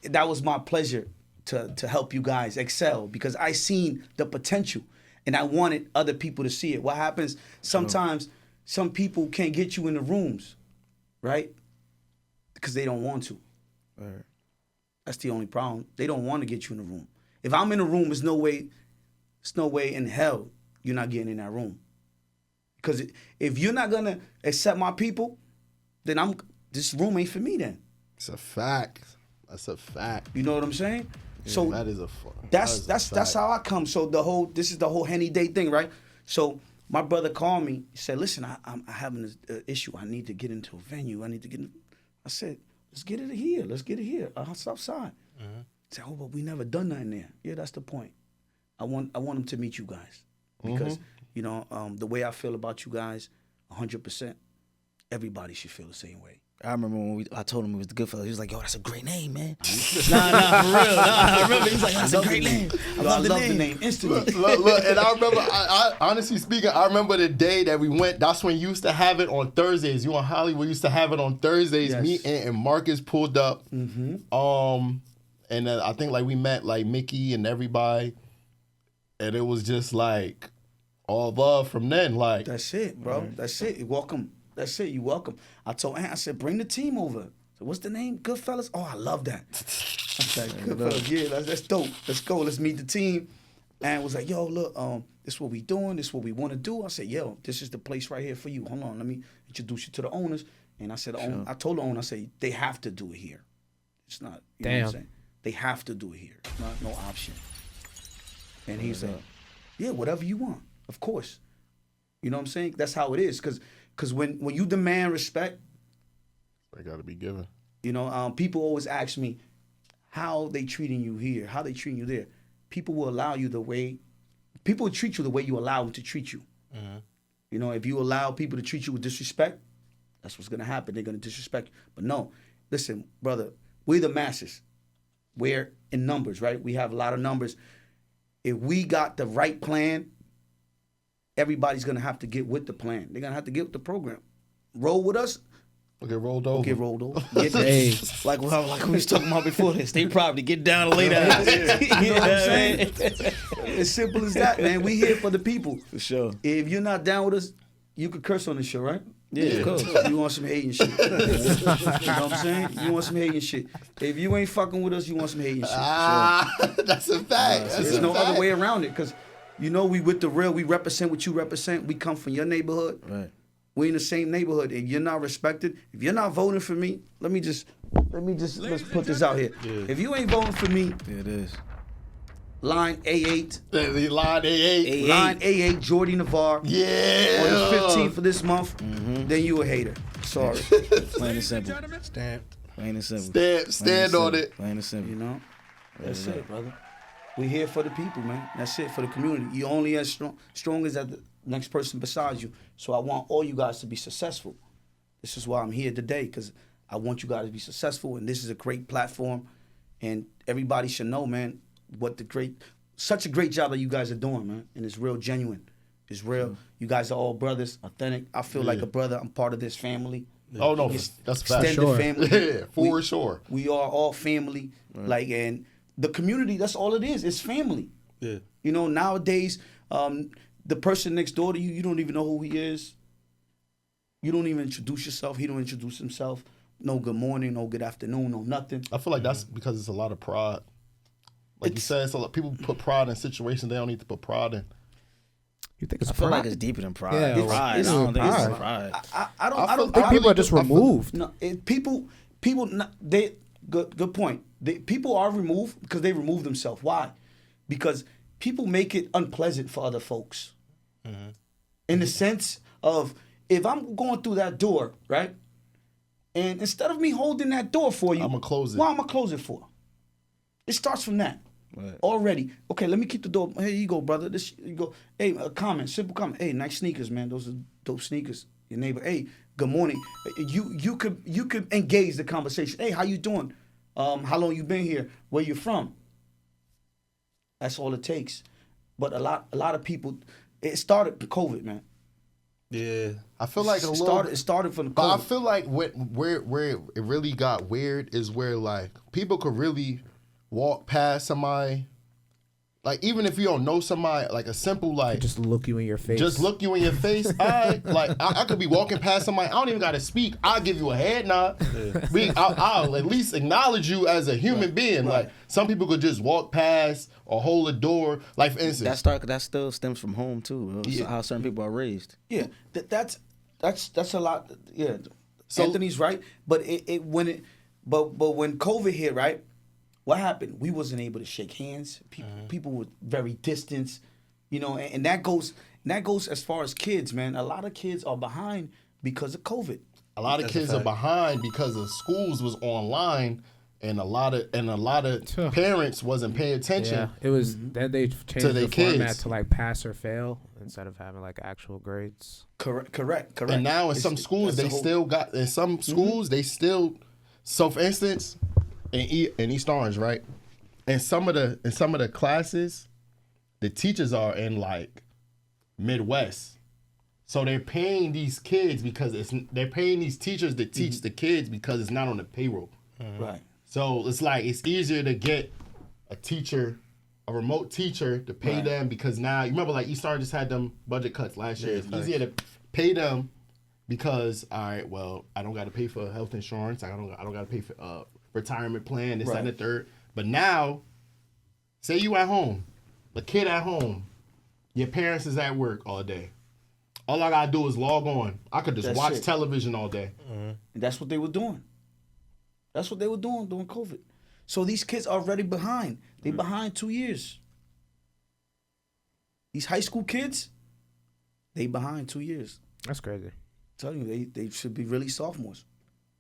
That was my pleasure to help you guys excel because I seen the potential. And I wanted other people to see it. What happens, sometimes some people can't get you in the rooms, right? Because they don't want to. Right. That's the only problem. They don't want to get you in the room. If I'm in a room, there's no way in hell you're not getting in that room. Because if you're not gonna accept my people, then this room ain't for me. Then It's a fact. That's a fact. you know what I'm saying. So that is a that's how I come. So this is the whole Henny Day thing, right? So my brother called me. He said, "Listen, I'm having this issue. I need to get into a venue. I need to get in." I said, "Let's get it here. Let's get it here. Outside." Mm-hmm. He said, "Oh, but we never done nothing there." Yeah, that's the point. I want them to meet you guys because you know the way I feel about you guys, 100%. Everybody should feel the same way. I remember when I told him it was the Goodfellas. He was like, "Yo, that's a great name, man." nah, for real. I remember he's like, "That's a great name. I love the name instantly." Look, and I remember, I honestly speaking, I remember the day that we went. That's when you used to have it on Thursdays. You and Hollywood used to have it on Thursdays. Yes. Me and Marcus pulled up. And then I think like we met like Mickey and everybody, and it was just like all love from then. Like That's it, bro. Mm-hmm. That's it. You're welcome. That's it. You're welcome. I told Aunt, I said, bring the team over. So what's the name? Goodfellas? Oh, I love that. I said, Goodfellas, yeah, that's dope. Let's go. Let's meet the team. And was like, yo, look, this is what we doing. This is what we want to do. I said, yo, this is the place right here for you. Hold on, let me introduce you to the owners. And I said, I told the owner, I said, they have to do it here. It's not, you know what I'm saying? They have to do it here. It's not no option. And he said, yeah, whatever you want, of course. You know what I'm saying? That's how it is. Because when you demand respect, they got to be given. you know, people always ask me how they treating you here, how they treating you there. People will allow you people will treat you the way you allow them to treat you. Mm-hmm. You know, if you allow people to treat you with disrespect, that's what's going to happen. They're going to disrespect you. But no, listen, brother, we're the masses. We're in numbers, right? We have a lot of numbers. If we got the right plan, everybody's going to have to get with the plan. They're going to have to get with the program. Roll with us. We'll get rolled over. Get rolled over. Hey, like we was talking about before this. They probably get down and lay down. You know what I'm saying? As simple as that, man. We here for the people. For sure. If you're not down with us, you could curse on this show, right? Yeah, of course. You want some hating shit. You know what I'm saying? You want some hating shit. If you ain't fucking with us, you want some hating shit. That's a fact. There's no other way around it, because you know we with the real. We represent what you represent. We come from your neighborhood. Right. We in the same neighborhood. If you're not respected, if you're not voting for me, let's put this out here. Yeah. If you ain't voting for me, Yeah, it is. line A8, The line A8. line A8, Jordy Nivar. Yeah. On the 15th of this month, then you a hater. Sorry. Plain and simple. Stamped. Plain and simple. Stand on it. Plain and simple. You know? That's it, brother. We here for the people, man. That's it, for the community. You only as strong as the next person beside you. So I want all you guys to be successful. This is why I'm here today, because I want you guys to be successful, and this is a great platform. And everybody should know, man, such a great job that you guys are doing, man. And it's real genuine. It's real. You guys are all brothers, authentic. I feel like a brother. I'm part of this family. Oh, no, that's fact. Extended family. Yeah, for sure. We are all family. Like, and the community, that's all it is. It's family. Yeah. You know, nowadays, the person next door to you, you don't even know who he is. You don't even introduce yourself. He don't introduce himself. No good morning, no good afternoon, no nothing. I feel like that's because it's a lot of pride. Like you said, it's a lot, people put pride in situations they don't need to put pride in. you think it's I feel pride? like it's deeper than pride. Yeah, Pride. it's I don't think it's pride. pride. I don't I think people are just removed. No, people, they good point. People are removed because they remove themselves. Why? Because people make it unpleasant for other folks. In the sense of, if I'm going through that door, right, and instead of me holding that door for you, I'ma close it. Why am I close it for? It starts from that. Right. Already. Okay, let me keep the door. Here you go, brother. This you go. Hey, a comment, simple comment. Hey, nice sneakers, man. Those are dope sneakers. Your neighbor. Hey, good morning. You could engage the conversation. Hey, how you doing? How long you been here? Where you from? That's all it takes. But a lot of people. It started with COVID, man. Yeah. I feel like It started from the But I COVID. feel like where it really got weird is where like people could really walk past somebody like even if you don't know somebody, like a simple like Just look you in your face. just look you in your face. I could be walking past somebody. I don't even gotta speak. I'll give you a head nod. I'll at least acknowledge you as a human being. Like some people could just walk past or hold a door. Like for instance, That still stems from home too. How certain people are raised. Yeah, that's a lot. Yeah, So- Anthony's right. But when COVID hit, right? What happened? We wasn't able to shake hands. People were very distant, you know, and that goes as far as kids, man. A lot of kids are behind because of COVID. a lot of kids are behind because the schools was online, and a lot of parents wasn't paying attention. Yeah, it was. Then they changed their the format kids. to like pass or fail instead of having like actual grades. Correct. And now in some schools they still got. In some schools they still. So for instance, in East Orange, right? In some of the classes, the teachers are in like Midwest, so they're paying these kids because they're paying these teachers to teach the kids because it's not on the payroll. Right. So it's like it's easier to get a remote teacher to pay them because now you remember like East Orange just had them budget cuts last year. It's easier to pay them because all right, well I don't got to pay for health insurance. I don't got to pay for retirement plan. This that, and the third. But now, say you at home, the kid at home, your parents is at work all day. All I gotta do is log on. I could just watch television all day. And that's what they were doing. That's what they were doing during COVID. So these kids are already behind. They behind 2 years. These high school kids, they behind 2 years. That's crazy. I'm telling you, they should be really sophomores.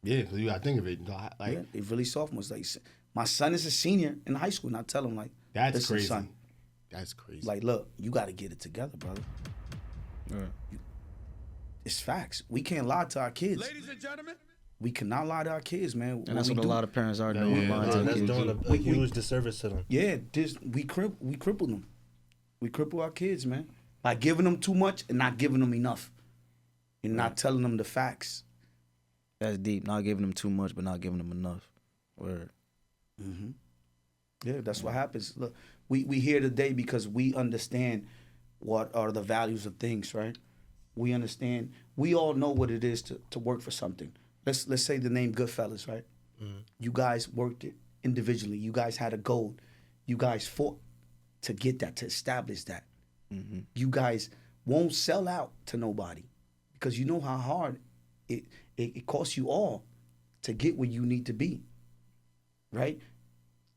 Yeah, because you gotta think of it. Like Yeah, they really sophomores. Like my son is a senior in high school, and I tell him like, that's listen, crazy. son, That's crazy. like, look, you got to get it together, brother. It's facts. We can't lie to our kids. Ladies and gentlemen, we cannot lie to our kids, man. And that's what a lot of parents are doing. That's doing a huge disservice to them. Yeah, we cripple them. We cripple our kids, man, by giving them too much and not giving them enough, and not telling them the facts. That's deep. Not giving them too much, but not giving them enough. Word. Yeah, that's what happens. Look, we here today because we understand what are the values of things, right? We understand. We all know what it is to work for something. Let's say the name Goodfellas, right? You guys worked it individually. You guys had a goal. You guys fought to get that, to establish that. You guys won't sell out to nobody because you know how hard it costs you all to get where you need to be, right?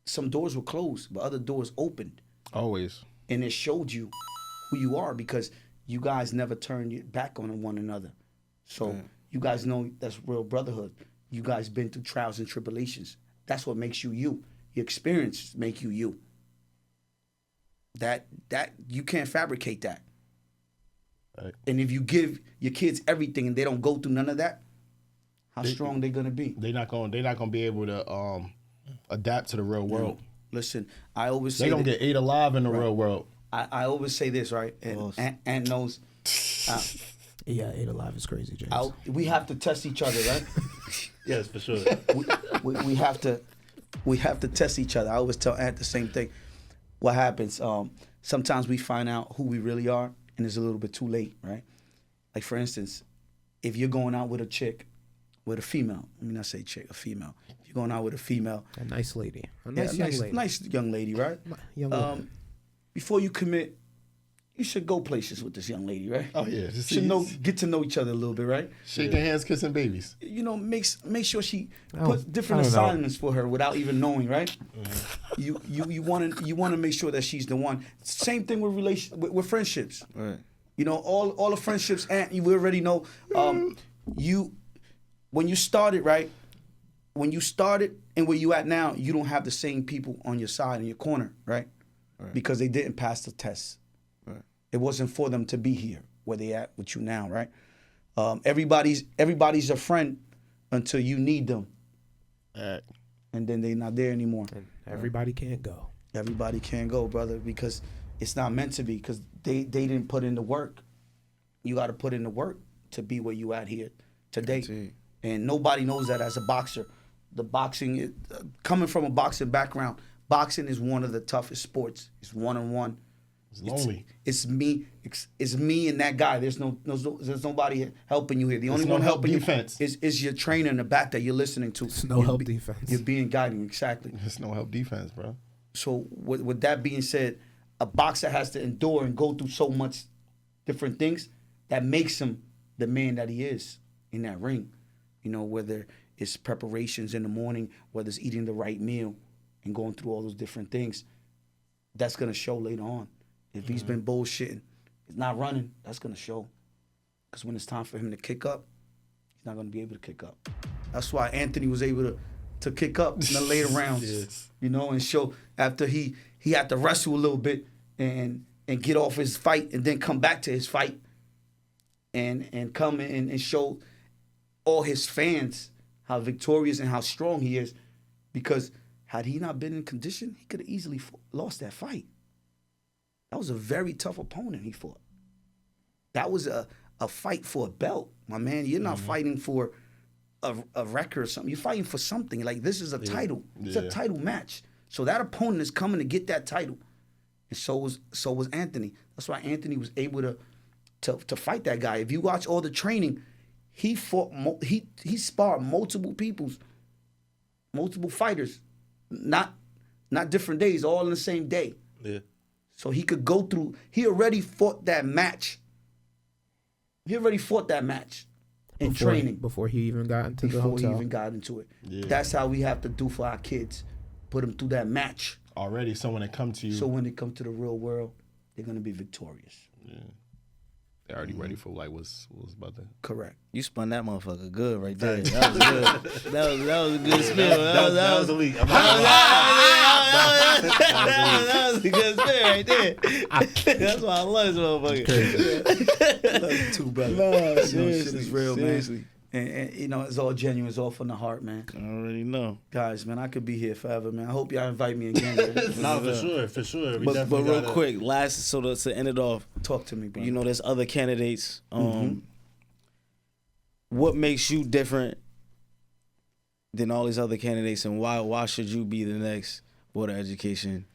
Some doors were closed, but other doors opened. Always. And it showed you who you are because you guys never turned your back on one another. So you guys know that's real brotherhood. You guys been through trials and tribulations. That's what makes you you. Your experiences make you you. That you can't fabricate that. Right. And if you give your kids everything and they don't go through none of that, how strong they gonna be? They're not gonna be able to adapt to the real world. Listen, I always say They gonna get ate alive in the real world. I always say this, right? And Ant knows. Yeah, 8 Alive is crazy, James. We have to test each other, right? Yes, for sure. we have to test each other. I always tell Ant the same thing. What happens? Sometimes we find out who we really are, and it's a little bit too late, right? Like for instance, if you're going out with a chick, with a female. Let me not say chick, a female. If you're going out with a female, A nice lady. A yeah, nice young lady. nice young lady, right? Young lady. Before you commit, you should go places with this young lady, right? Oh yeah, You should get to know each other a little bit, right? shaking hands, kissing babies. You know, make sure she Oh, puts different I don't know. assignments for her without even knowing, right? You want to make sure that she's the one. Same thing with with friendships. Right. You know, all the friendships, and you already know. When you started, right? When you started and where you at now, you don't have the same people on your side in your corner, right? Because they didn't pass the test. Right. It wasn't for them to be here where they at with you now, right? Everybody's a friend until you need them, and then they're not there anymore. And everybody can't go. Everybody can't go, brother, because it's not meant to be. Because they didn't put in the work. You got to put in the work to be where you at here today. And nobody knows that as a boxer. The boxing, coming from a boxing background, boxing is one of the toughest sports. It's one-on-one. It's lonely. It's me. It's me and that guy. There's nobody helping you here. The only no one help helping defense. you is your trainer in the back that you're listening to. It's no help defense. You're being guided, exactly. There's no help defense, bro. So with that being said, a boxer has to endure and go through so much different things that makes him the man that he is in that ring. You know, whether it's preparations in the morning, whether it's eating the right meal and going through all those different things, that's going to show later on. If he's been bullshitting, he's not running, that's going to show. Because when it's time for him to kick up, he's not going to be able to kick up. That's why Anthony was able to kick up in the later rounds, Yes. you know, and show after he had to wrestle a little bit and get off his fight and then come back to his fight and come in and show all his fans how victorious and how strong he is. Because had he not been in condition, he could have easily lost that fight. That was a very tough opponent he fought. That was a fight for a belt, my man. You're not fighting for a record or something. You're fighting for something. Like, this is a title. It's a title match. So that opponent is coming to get that title. And so was Anthony. That's why Anthony was able to fight that guy. If you watch all the training, he fought he sparred multiple fighters, not different days, all in the same day. Yeah. So he could go through. He already fought that match. In training before he even got into the before hotel. he even got into it. Yeah. That's how we have to do for our kids. Put them through that match. Already, so when it come to you, So when they come to the real world, they're gonna be victorious. they're already ready for like what's about to. Correct. You spun that motherfucker good right there. That was good. That was a good spin. That was elite. That was a good spin right there. That's why I love this motherfucker. Love you too, brother. No, You know, shit seriously, is real, seriously. man. And you know, it's all genuine. It's all from the heart, man. I already know. Guys, man, I could be here forever, man. I hope y'all invite me again. Man. No, for sure. We But definitely real gotta- quick, last to end it off, Talk to me, bro. you know, there's other candidates. What makes you different than all these other candidates, and why should you be the next Board of Education?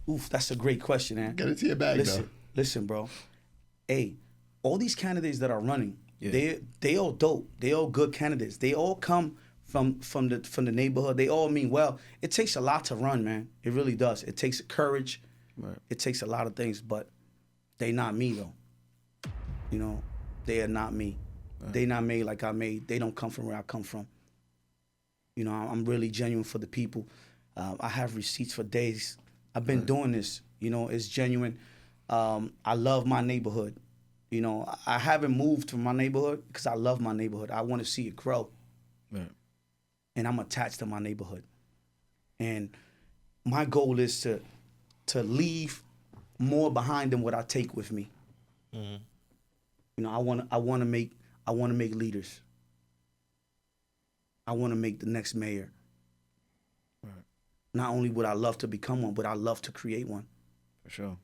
Oof, that's a great question, man. Get it to your bag, Listen, bro. Hey, all these candidates that are running, Yeah. they all dope. They all good candidates. They all come from the neighborhood. They all mean well. It takes a lot to run, man. It really does. It takes courage. Right. It takes a lot of things, but they not me though. You know, they are not me. Right. They not made like I made. They don't come from where I come from. You know, I'm really genuine for the people. I have receipts for days. I've been doing this. You know, it's genuine. I love my neighborhood. You know, I haven't moved from my neighborhood because I love my neighborhood. I want to see it grow. Right. And I'm attached to my neighborhood. And my goal is to leave more behind than what I take with me. Mhm. You know, I want to make leaders. I want to make the next mayor. Right. Not only would I love to become one, but I love to create one. For sure.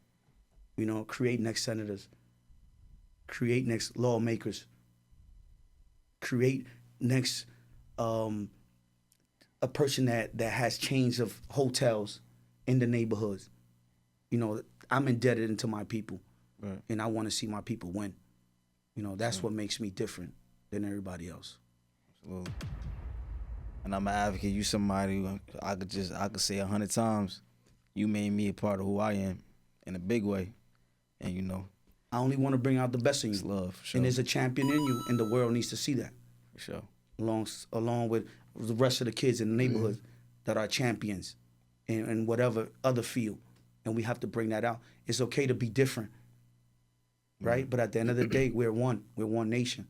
You know, create next senators, create next lawmakers, create next a person that has chains of hotels in the neighborhoods. You know, I'm indebted into my people, Right. and I want to see my people win. You know, that's what makes me different than everybody else. Absolutely. And I'm an advocate. You somebody who I could say 100 times, you made me a part of who I am in a big way. And you know, I only want to bring out the best in it's you. love, for sure. And there's a champion in you, and the world needs to see that. For sure. Along with the rest of the kids in the neighborhood that are champions in whatever other field. And we have to bring that out. It's okay to be different, right? But at the end of the day, we're one. We're one nation.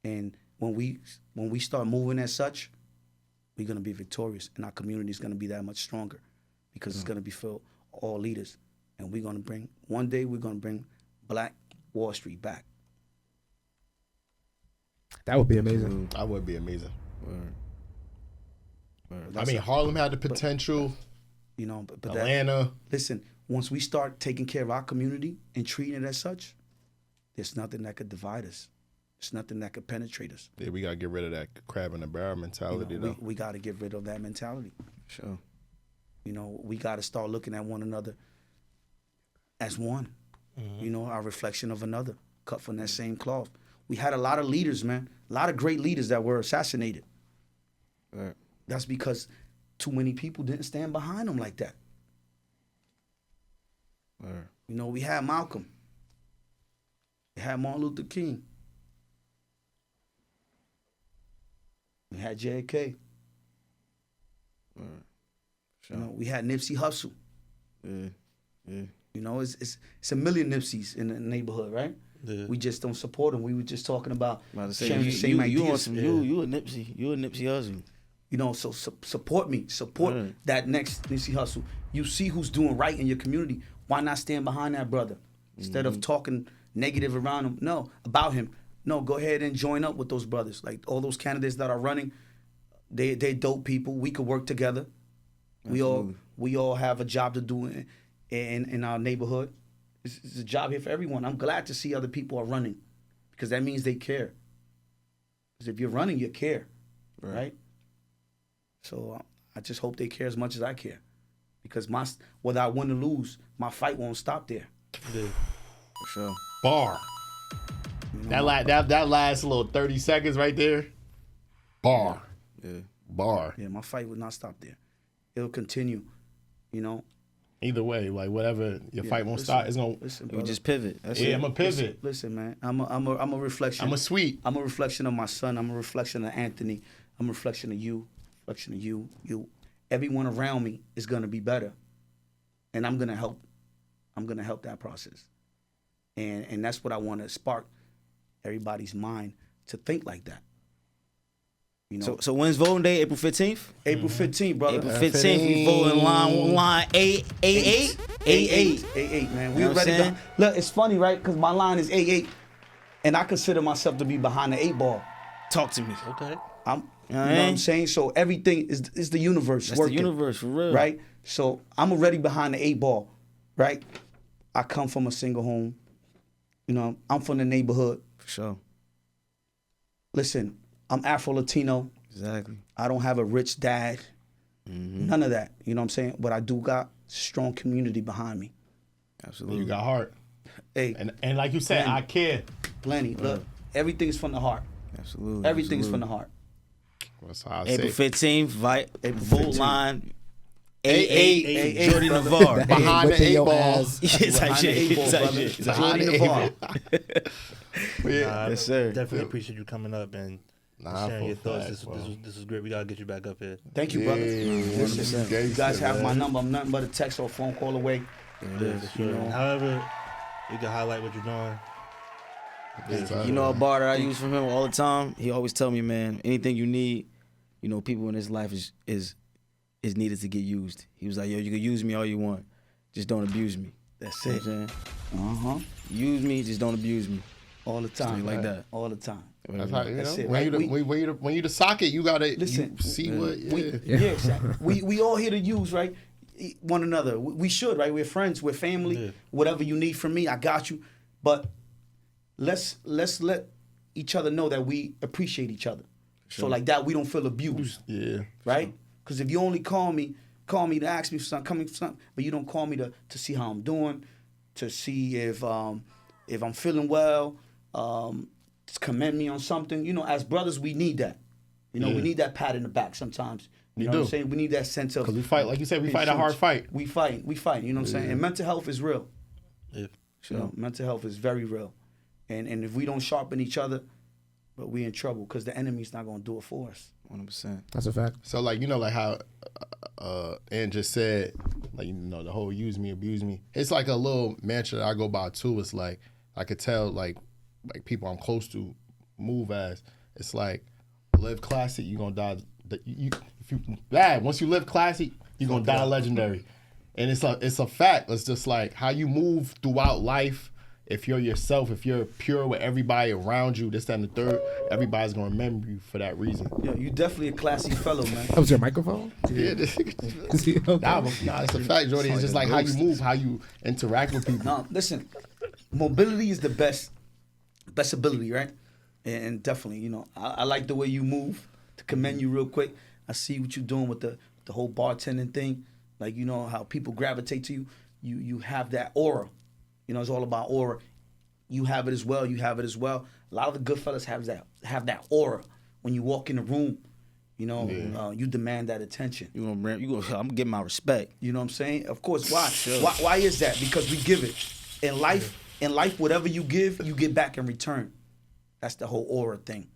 And when we start moving as such, we're going to be victorious. And our community is going to be that much stronger because it's going to be filled all leaders. And we're going to one day we're going to bring Black Wall Street back. That would be amazing. That would be amazing. Word. I mean, Harlem had the potential. You know, but that, Atlanta. listen, once we start taking care of our community and treating it as such, there's nothing that could divide us. There's nothing that could penetrate us. Yeah, we gotta get rid of that crab in the barrel mentality, You know, though. we got to get rid of that mentality. Sure. You know, we got to start looking at one another as one. You know, our reflection of another, cut from that same cloth. We had a lot of leaders, man. A lot of great leaders that were assassinated. Right. That's because too many people didn't stand behind them like that. Right. You know, we had Malcolm. We had Martin Luther King. We had J.K. Right. You know, we had Nipsey Hussle. Yeah. Yeah. You know, it's a million Nipseys in the neighborhood, right? Yeah. We just don't support them. We were just talking about I'm about to say, sharing the same you ideas. on some, you a Nipsey Hussle. You know, so support me. Support Right. that next Nipsey Hussle. You see who's doing right in your community. Why not stand behind that brother? Instead of talking negative around him, about him. No, go ahead and join up with those brothers. Like all those candidates that are running, they dope people. We could work together. Absolutely. We all have a job to do in our neighborhood. It's a job here for everyone. I'm glad to see other people are running because that means they care. Because if you're running, you care, right? So I just hope they care as much as I care, because whether I win or lose, my fight won't stop there. Yeah. For sure. Bar. That last little 30 seconds right there. Bar. Yeah. Bar. Yeah, my fight would not stop there. It'll continue, you know. Either way, like whatever your fight won't listen, start, it's gonna. Listen, You brother. just pivot. That's Yeah, it. I'm a pivot. Listen, man. I'm a reflection. I'm a sweet. I'm a reflection of my son. I'm a reflection of Anthony. I'm a reflection of you. Reflection of you. You. Everyone around me is gonna be better, and I'm gonna help. I'm gonna help that process, and that's what I want to spark everybody's mind to think like that. You know, So when's voting day? April 15th? April 15th, brother. April 15th, we voting line 8, 8, 8, 8, man. You We know what I'm ready saying? to look. It's funny, right? Because my line is 8, and I consider myself to be behind the 8 ball. Talk to me. Okay. You know what I'm saying? So everything is the universe That's working. the universe, for real. Right? So I'm already behind the 8 ball, right? I come from a single home. You know, I'm from the neighborhood. For sure. Listen, I'm Afro-Latino. Exactly. I don't have a rich dad. None of that. You know what I'm saying? But I do got strong community behind me. Absolutely. You got heart. Hey, And like you said, Plenty. I care. plenty. Look, everything is from the heart. Absolutely. Everything is from the Absolutely. heart. That's how I April say. 15th, April vote 15th. line 8, 8, Jordy brother. Navar. Behind the Whipping 8 your ball. ass. Yeah, type Behind the shit. 8 ball, Type brother. shit. Jordy Behind the Navar. Yeah. Yes, sir. Definitely appreciate you coming up and Nah, sharing for your thoughts. fact, bro. This was great. We gotta get you back up here. Thank you, brother. Listen, Yeah, you guys have my man. number. I'm nothing but a text or a phone call away. Yeah, for sure. know. However, you can highlight what you're doing. You know a bar that I use from him all the time? He always tell me, man, anything you need, you know, people in this life is needed to get used. He was like, yo, you can use me all you want. Just don't abuse me. That's You know it. what I'm saying? Uh-huh. Use me, just don't abuse me. All the time. like that. All the time. That's how, you That's know, it, when, right? you the, when you the socket, you gotta Listen, you see what. Yeah. Yeah, exactly. We all here to use, right? One another. We should, right? We're friends. We're family. Yeah. Whatever you need from me, I got you. But let's let each other know that we appreciate each other. So like that, we don't feel abused, Yeah. right? Because if you only call me to ask me for something, coming for something, but you don't call me to see how I'm doing, to see if I'm feeling well, to commend me on something. You know, as brothers, we need that. You know, we need that pat in the back sometimes. You know what I'm saying? We need that sense of, Because we fight, like you said, we fight a hard fight. we fight. You know what I'm saying? And mental health is real. Yeah. You know, mental health is very real. And if we don't sharpen each other, but we in trouble because the enemy's not gonna do it for us. 100%. That's a fact. So like, you know, like how Ann just said, like, you know, the whole use me, abuse me. It's like a little mantra that I go by too. It's like I could tell like people I'm close to move as. It's like live classy, you're gonna die. Once you live classy, you're gonna die legendary. And it's a fact. It's just like how you move throughout life. If you're yourself, if you're pure with everybody around you, this, that, and the third, everybody's gonna remember you for that reason. Yeah, you definitely a classy fellow, man. That was your microphone? Yeah, Is he okay? nah, it's a fact, Jordy. It's just like how you move, how you interact with people. No, listen, mobility is the best ability, right? And definitely, you know, I like the way you move. To commend you real quick, I see what you're doing with the whole bartending thing. Like, you know how people gravitate to you? You have that aura. You know, it's all about aura. You have it as well. You have it as well. A lot of the Goodfellas have that aura. When you walk in the room, you know, you demand that attention. I'm gonna give my respect. You know what I'm saying? Of course. Why? Why is that? Because we give it. In life, whatever you give, you get back in return. That's the whole aura thing.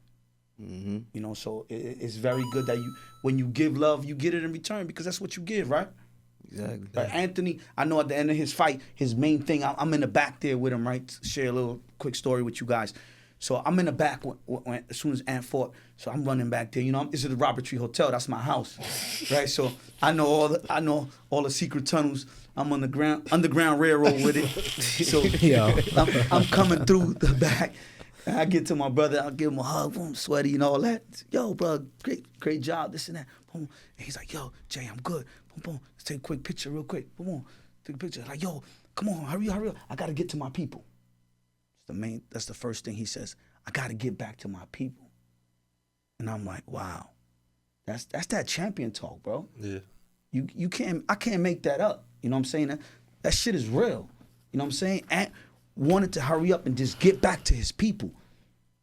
Mm-hmm. You know, so it's very good that when you give love, you get it in return because that's what you give, right? Exactly. Right. Anthony, I know at the end of his fight, his main thing, I'm in the back there with him, right? To share a little quick story with you guys. So I'm in the back as soon as Ant fought. So I'm running back there. You know, this is the Robert Tree Hotel. That's my house, right? So I know all the secret tunnels. I'm on the underground railroad with it. So I'm coming through the back. And I get to my brother. I'll give him a hug, boom, sweaty and all that. Yo, bro, great job, this and that. Boom. And he's like, yo, Jay, I'm good. Boom, boom. Let's take a quick picture real quick. Boom, boom. Take a picture. Like, yo, come on, hurry up. I got to get to my people. That's the first thing he says. I got to get back to my people. And I'm like, wow. That's that champion talk, bro. Yeah. I can't make that up. You know what I'm saying? That shit is real. You know what I'm saying? Ant wanted to hurry up and just get back to his people.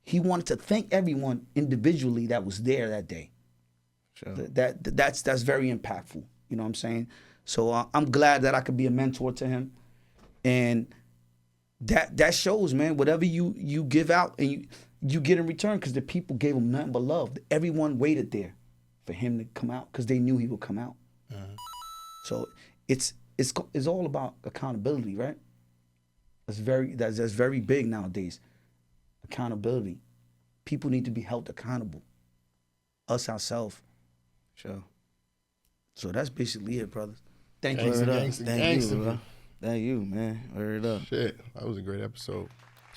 He wanted to thank everyone individually that was there that day. Sure. That's very impactful. You know what I'm saying? So I'm glad that I could be a mentor to him. And that shows, man, whatever you give out and you get in return, because the people gave him nothing but love. Everyone waited there for him to come out because they knew he would come out. Uh-huh. So it's all about accountability, right? That's very big nowadays. Accountability. People need to be held accountable. Us ourselves. Sure. So that's basically it, brothers. Thank you. Gangsta, Thank you, bro. Thank you, man. Word up. Shit, that was a great episode.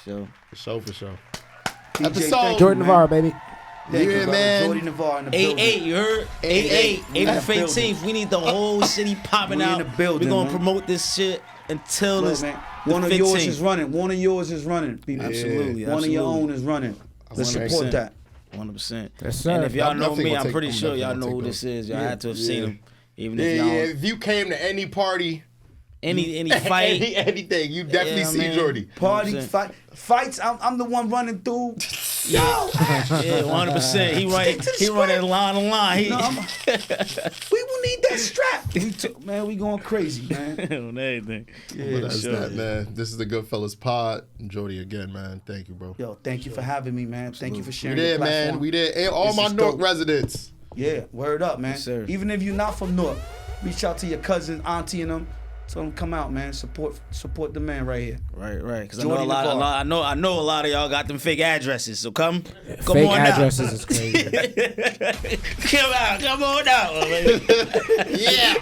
Sure. For sure. DJ, Episode. thank you, Jordan man. Nivar, baby. Thank Yeah, you, brother. man. Jordy Nivar in the building. 8-8, you heard? 8-8. April In the 15th. We need the whole city popping We in out. the building, We're going to man. promote this shit until Look, this. man, the one of yours 15th. is running. One of yours is running. People. Absolutely. One of your own is running. Let's support 100%. that. 100%. Yes, sir. And if y'all I'm know definitely me, gonna I'm take pretty them. sure y'all Definitely know who take this is. Y'all had to have Yeah. seen him. Even Yeah, if y'all If you came to any party, any fight. anything, you definitely Yeah, see man. Jordy. Party, 100%. fights. I'm the one running through. Yeah, 100%. He running line on line. We will need that strap. Man, we going crazy, man. On everything. But that's sure. that, man. This is the Goodfellas pod. Jordy again, man. Thank you, bro. Yo, thank you for having me, man. Thank you for We sharing there, the platform. man. We there. Hey, all This my is Newark dope. residents. Yeah, word up, man. Yes, sir. Even if you're not from Newark, reach out to your cousin, auntie, and them. Tell them come out, man. Support the man right here. Right. Because I Jordy know Nivar. I know a lot of y'all got them fake addresses. So come Fake on addresses is crazy. out. Come on out. Yeah.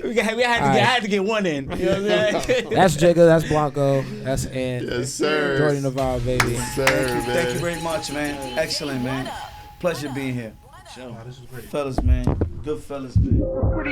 we had to get one in. You know what I'm saying? That's Jigga. That's Blanco. That's Ant. Yes, sir. Jordy Nivar, baby. Yes, sir, man. Thank you very much, man. Excellent, man. Pleasure being here. This is great. Fellas, man. Good fellas, man. Rock